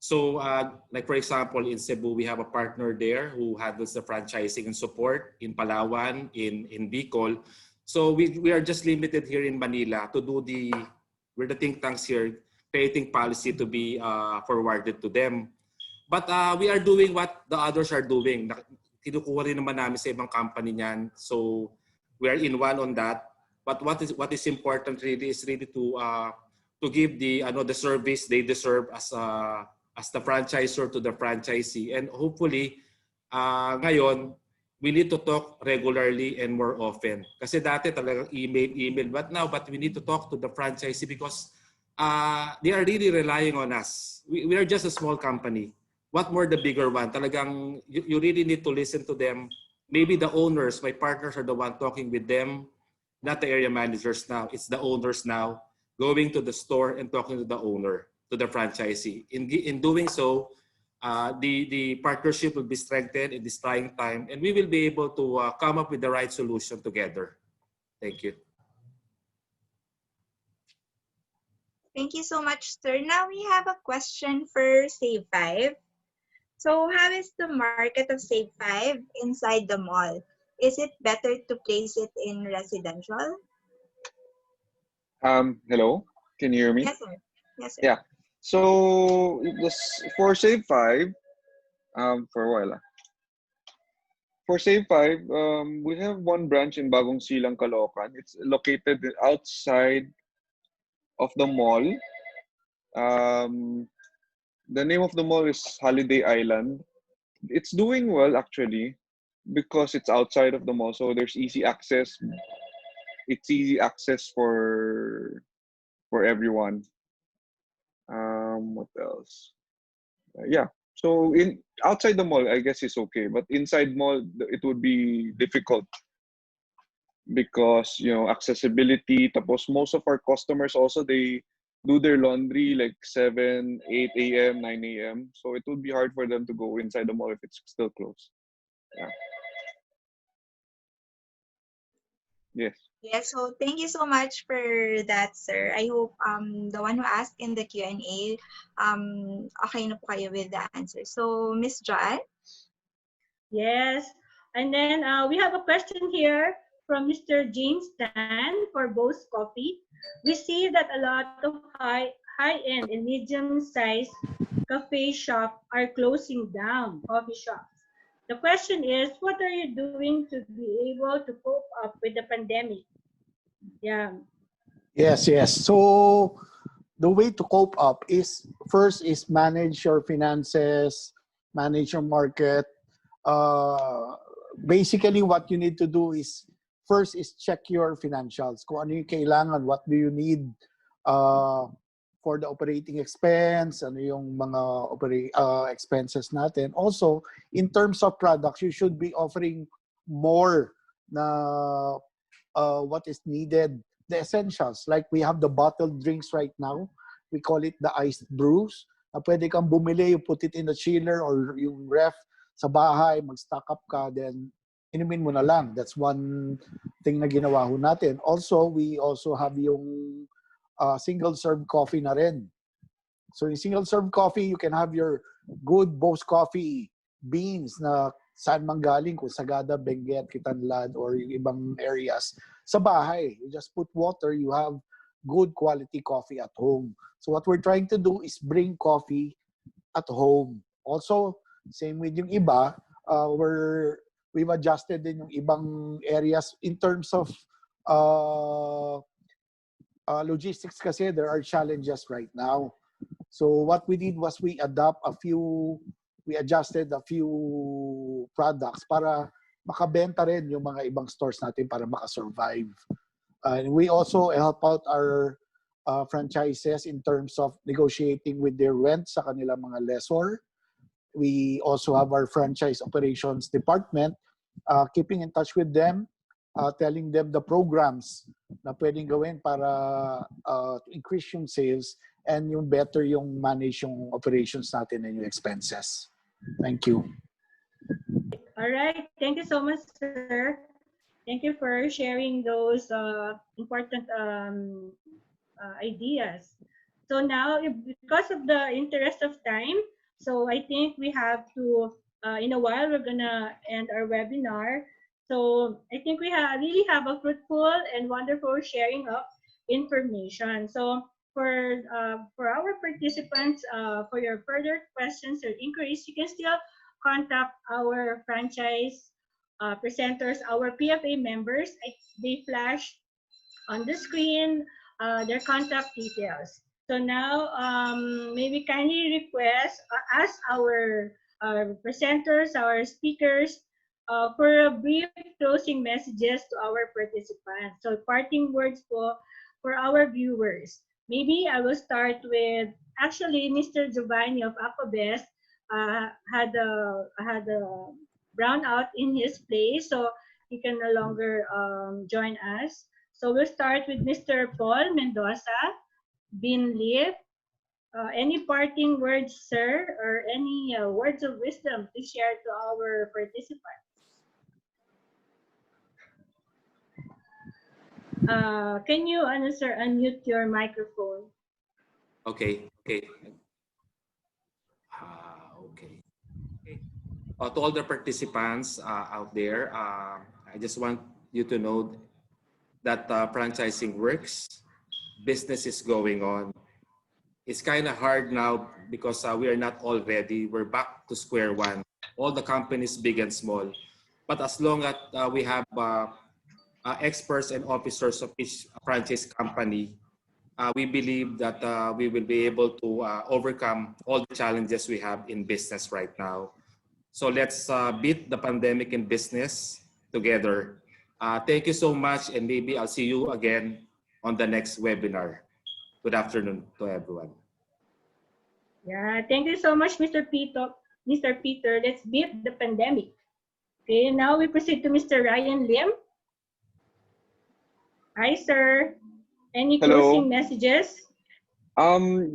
So like for example, in Cebu, we have a partner there who handles the franchising and support in Palawan, in Bicol. So we are just limited here in Manila to do we're the think tanks here, creating policy to be forwarded to them. But we are doing what the others are doing. Kinukuha rin naman namin sa ibang company niyan. So we are in one on that. But what is important really is really to give the service they deserve as the franchisor to the franchisee. And hopefully ngayon we need to talk regularly and more often. Kasi dati talagang email, but we need to talk to the franchisee because they are really relying on us. We are just a small company. What more the bigger one? Talagang you really need to listen to them. Maybe the owners, my partners are the one talking with them, not the area managers now. It's the owners now going to the store and talking to the owner, to the franchisee. In doing so, the partnership will be strengthened in this trying time, and we will be able to come up with the right solution together. Thank you. Thank you so much, sir. Now we have a question for Save 5. So how is the market of Save 5 inside the mall? Is it better to place it in residential? Hello, can you hear me? Yes, sir. Yes, sir. Yeah. So for Save 5, for a while. For Save 5, we have one branch in Bagong Silang, Caloocan. It's located outside of the mall. The name of the mall is Holiday Island. It's doing well actually because it's outside of the mall, so there's easy access. It's easy access for everyone. What else? Yeah. So outside the mall, I guess it's okay, but inside mall it would be difficult because accessibility. Tapos most of our customers also they do their laundry like 7, 8 a.m., 9 a.m. So it would be hard for them to go inside the mall if it's still closed. Yeah. Yes. Yes, so thank you so much for that, sir. I hope the one who asked in the Q&A, okay na po kayo with the answer. So, Miss Joanne? Yes. And then we have a question here from Mr. James Tan for Bo's Coffee. We see that a lot of high-end and medium-sized cafe shops are closing down, coffee shops. The question is, what are you doing to be able to cope up with the pandemic? Yeah. Yes, yes. So the way to cope up is first is manage your finances, manage your market, basically what you need to do is first is check your financials. Kung ano yung kailangan, what do you need for the operating expense, ano yung mga expenses natin. Also, in terms of products, you should be offering more na what is needed, the essentials. Like we have the bottled drinks right now. We call it the iced brews. Na pwede kang bumili, you put it in the chiller or yung ref sa bahay, mag-stock up ka, then inumin mo na lang. That's one thing na ginawa ho natin. Also, we also have yung single-serve coffee na rin. So in single-serve coffee, you can have your good Boss Coffee beans na saan man galing, kung Sagada, Benguet, Kitanlad, or yung ibang areas, sa bahay. You just put water, you have good quality coffee at home. So what we're trying to do is bring coffee at home. Also, same with yung iba, we've adjusted din yung ibang areas in terms of logistics kasi there are challenges right now. So what we did was we adjusted a few products para makabenta rin yung mga ibang stores natin para makasurvive. And we also help out our franchises in terms of negotiating with their rent sa kanilang mga lessor. We also have our franchise operations department, keeping in touch with them, telling them the programs na pwedeng gawin para to increase yung sales and yung better yung manage yung operations natin and yung expenses. Thank you. All right. Thank you so much, sir. Thank you for sharing those important ideas. So now, because of the interest of time, so I think we have to, in a while, we're going to end our webinar. So I think we really have a fruitful and wonderful sharing of information. So for our participants, for your further questions or inquiries, you can still contact our franchise presenters, our PFA members. They flash on the screen their contact details. So now, maybe kindly request, ask our presenters, our speakers, for a brief closing messages to our participants. So parting words for our viewers. Maybe I will start with, actually, Mr. Giovanni of Aquabest had a brownout in his place, so he can no longer join us. So we'll start with Mr. Paul Mendoza, Binlip. Any parting words, sir, or any words of wisdom to share to our participants? Can you, sir, unmute your microphone? Okay. To all the participants out there, I just want you to know that franchising works, business is going on. It's kind of hard now because we are not all ready. We're back to square one. All the companies, big and small. But as long as we have experts and officers of each franchise company, we believe that we will be able to overcome all the challenges we have in business right now. So let's beat the pandemic in business together. Thank you so much, and maybe I'll see you again on the next webinar. Good afternoon to everyone. Yeah, thank you so much, Mr. Peter. Mr. Peter, let's beat the pandemic. Okay, now we proceed to Mr. Ryan Lim. Hi, sir. Any closing messages?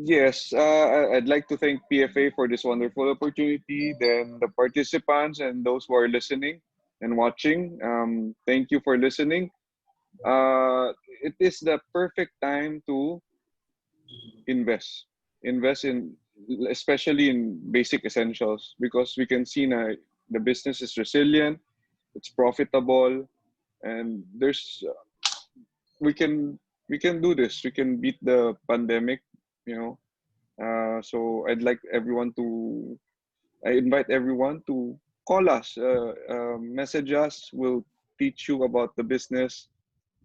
Yes, I'd like to thank PFA for this wonderful opportunity, then the participants and those who are listening and watching. Thank you for listening. It is the perfect time to invest in, especially in basic essentials, because we can see now the business is resilient, it's profitable, and there's we can do this. We can beat the pandemic, so I invite everyone to call us, message us. We'll teach you about the business,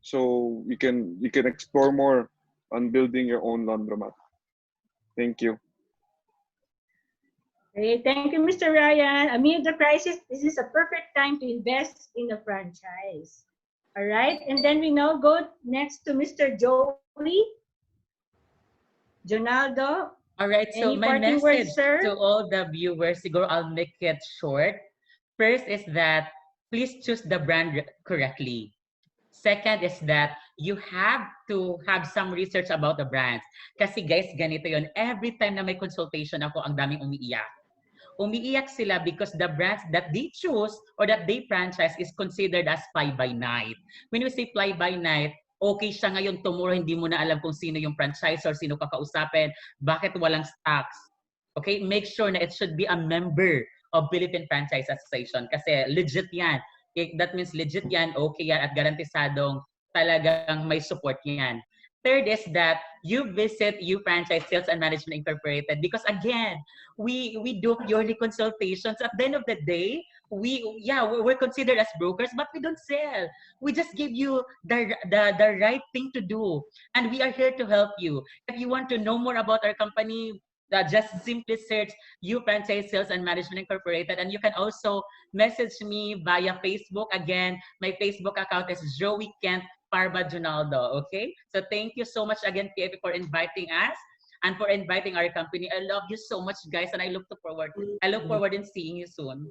so you can explore more on building your own laundromat. Thank you. Okay, thank you, Mr. Ryan. Amid the crisis, this is a perfect time to invest in a franchise. All right, and then we now go next to Mr. Joey. Jonaldo, All right, any so my parting words, message sir? to all the viewers, siguro I'll make it short. First is that please choose the brand correctly. Second is that you have to have some research about the brands. Kasi guys, ganito yon. Every time na may consultation ako, ang daming umiiyak. Umiiyak sila because the brands that they choose or that they franchise is considered as fly-by-night. When we say fly-by-night, okay siya ngayon, tomorrow hindi mo na alam kung sino yung franchisor, sino kakausapin, bakit walang stocks. Okay, make sure na it should be a member of Philippine Franchise Association kasi legit yan. That means legit yan, okay yan, at garantisadong talagang may support yan. Third is that you visit U Franchise Sales and Management Incorporated because again, we do purely consultations. At the end of the day, we're considered as brokers, but we don't sell. We just give you the right thing to do, and we are here to help you. If you want to know more about our company, just simply search U Franchise Sales and Management Incorporated, and you can also message me via Facebook. Again, my Facebook account is Joey Kent Parba Junaldo. Okay, so thank you so much again, PFP, for inviting us and for inviting our company. I love you so much, guys, and I look forward in seeing you soon.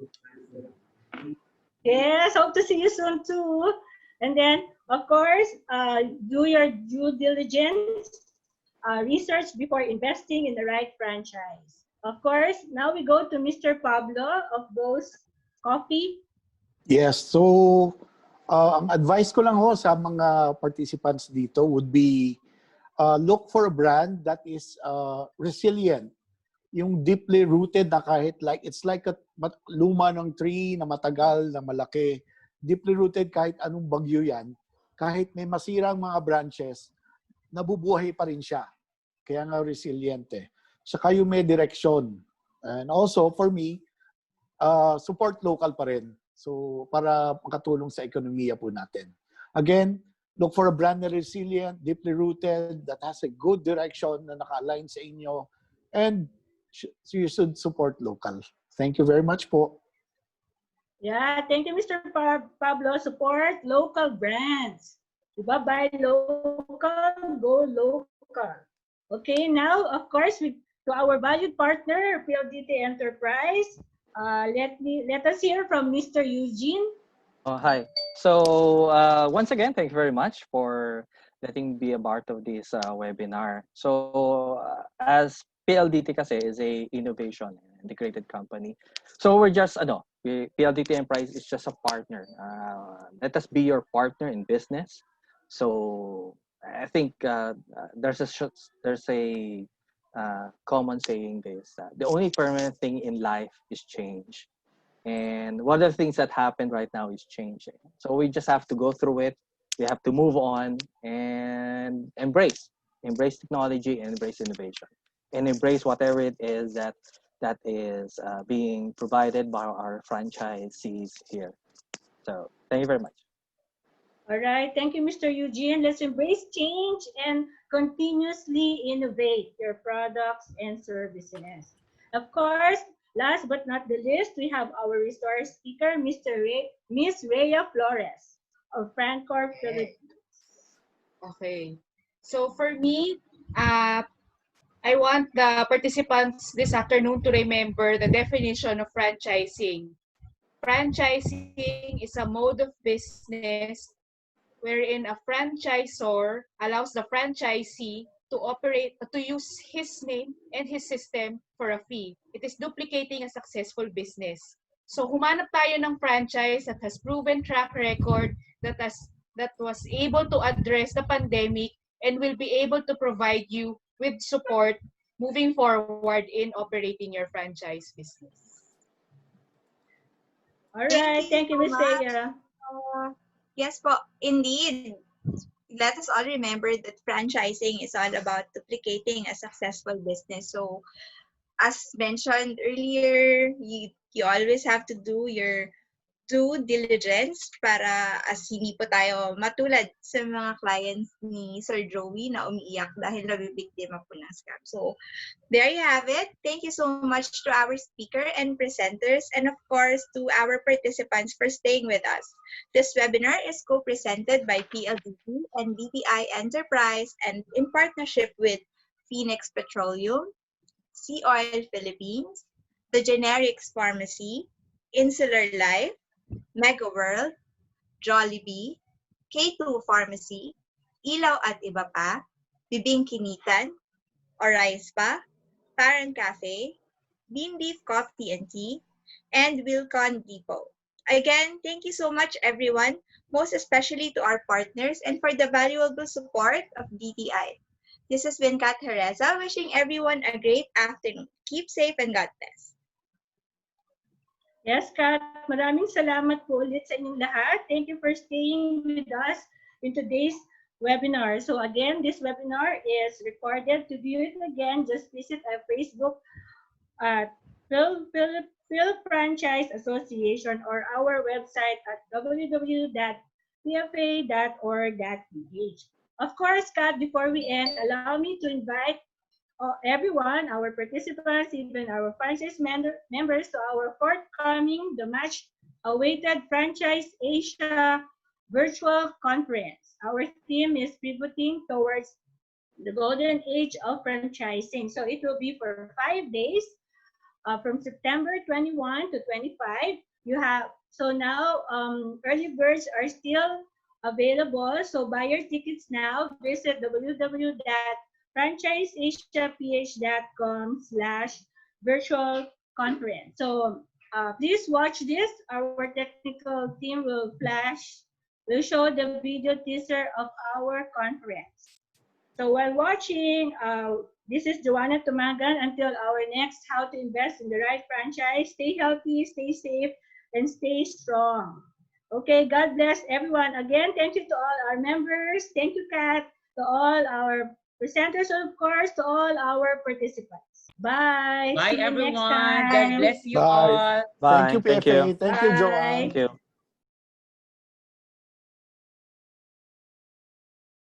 Yes, hope to see you soon too. And then, of course, do your due diligence, research before investing in the right franchise. Of course, now we go to Mr. Pablo of Bose Coffee. Yes, so ang advice ko lang ho sa mga participants dito would be look for a brand that is resilient. Yung deeply rooted na kahit it's like a luma ng tree na matagal, na malaki. Deeply rooted kahit anong bagyo yan. Kahit may masirang mga branches, nabubuhay pa rin siya. Kaya nga resilient eh. Saka yung may direction. And also, for me, support local pa rin. So, para makatulong sa ekonomiya po natin. Again, look for a brand na resilient, deeply rooted, that has a good direction na naka-align sa inyo. And so you should support local. Thank you very much po. Yeah, thank you, Mr. Pablo. Support local brands. Diba? Buy local, go local. Okay, now, of course, to our valued partner, PLDT Enterprise, let us hear from Mr. Eugene. Hi. So once again, thank you very much for letting me be a part of this webinar. So as PLDT kasi is a innovation integrated company. So we're just PLDT Enterprise is just a partner. Let us be your partner in business. So I think there's a common saying this: the only permanent thing in life is change. And one of the things that happened right now is changing. So we just have to go through it. We have to move on and embrace technology and embrace innovation and embrace whatever it is that is being provided by our franchisees here. So thank you very much. All right, thank you, Mr. Eugene. Let's embrace change and continuously innovate your products and services. Of course, last but not the least, we have our resource speaker, Miss Rhea Flores of Francorp Philippines. Okay. So for me, I want the participants this afternoon to remember the definition of franchising. Franchising is a mode of business wherein a franchisor allows the franchisee to use his name and his system for a fee. It is duplicating a successful business. So humanap tayo ng franchise that has proven track record that was able to address the pandemic and will be able to provide you with support moving forward in operating your franchise business. All right, thank you, Ms. Rhea. Yes po, indeed. Let us all remember that franchising is all about duplicating a successful business. So as mentioned earlier, you always have to do your due diligence para as hindi po tayo matulad sa mga clients ni Sir Joey na umiiyak dahil nabibiktima po ng scam. So, there you have it. Thank you so much to our speaker and presenters, and of course to our participants for staying with us. This webinar is co-presented by PLDT and BPI Enterprise and in partnership with Phoenix Petroleum, Sea Oil Philippines, The Generics Pharmacy, Insular Life, Mega World, Jollibee, K2 Pharmacy, Ilaw at Iba Pa, Bibing Kinitan, Orispa, Parent Cafe, Bean Beef Coffee and Tea, and Wilcon Depot. Again, thank you so much everyone, most especially to our partners and for the valuable support of DTI. This has been Kat Hereza wishing everyone a great afternoon. Keep safe and God bless. Yes, Kat, maraming salamat po ulit sa inyong lahat. Thank you for staying with us in today's webinar. So again, this webinar is recorded. To view it again, just visit our Facebook at Phil Franchise Association or our website at www.pfa.org.ph. Of course, Kat, before we end, allow me to invite everyone, our participants, even our franchise members to our forthcoming, the much awaited Franchise Asia virtual conference. Our theme is pivoting towards the golden age of franchising. So it will be for 5 days from September 21 to 25. So now early birds are still available. So buy your tickets now. Visit www.franchiseasiaph.com/virtual conference. So please watch this. Our technical team will show the video teaser of our conference. So while watching, this is Joanna Tumagan. Until our next How to Invest in the Right Franchise, stay healthy, stay safe, and stay strong. Okay, God bless everyone. Again, thank you to all our members. Thank you, Kat, to all our presenters, and of course, to all our participants. Bye. Bye, See you next everyone. God time. bless you Bye. all. Bye. Thank you, Thank you. Pepe. Thank you, Bye. Joanne. Thank you.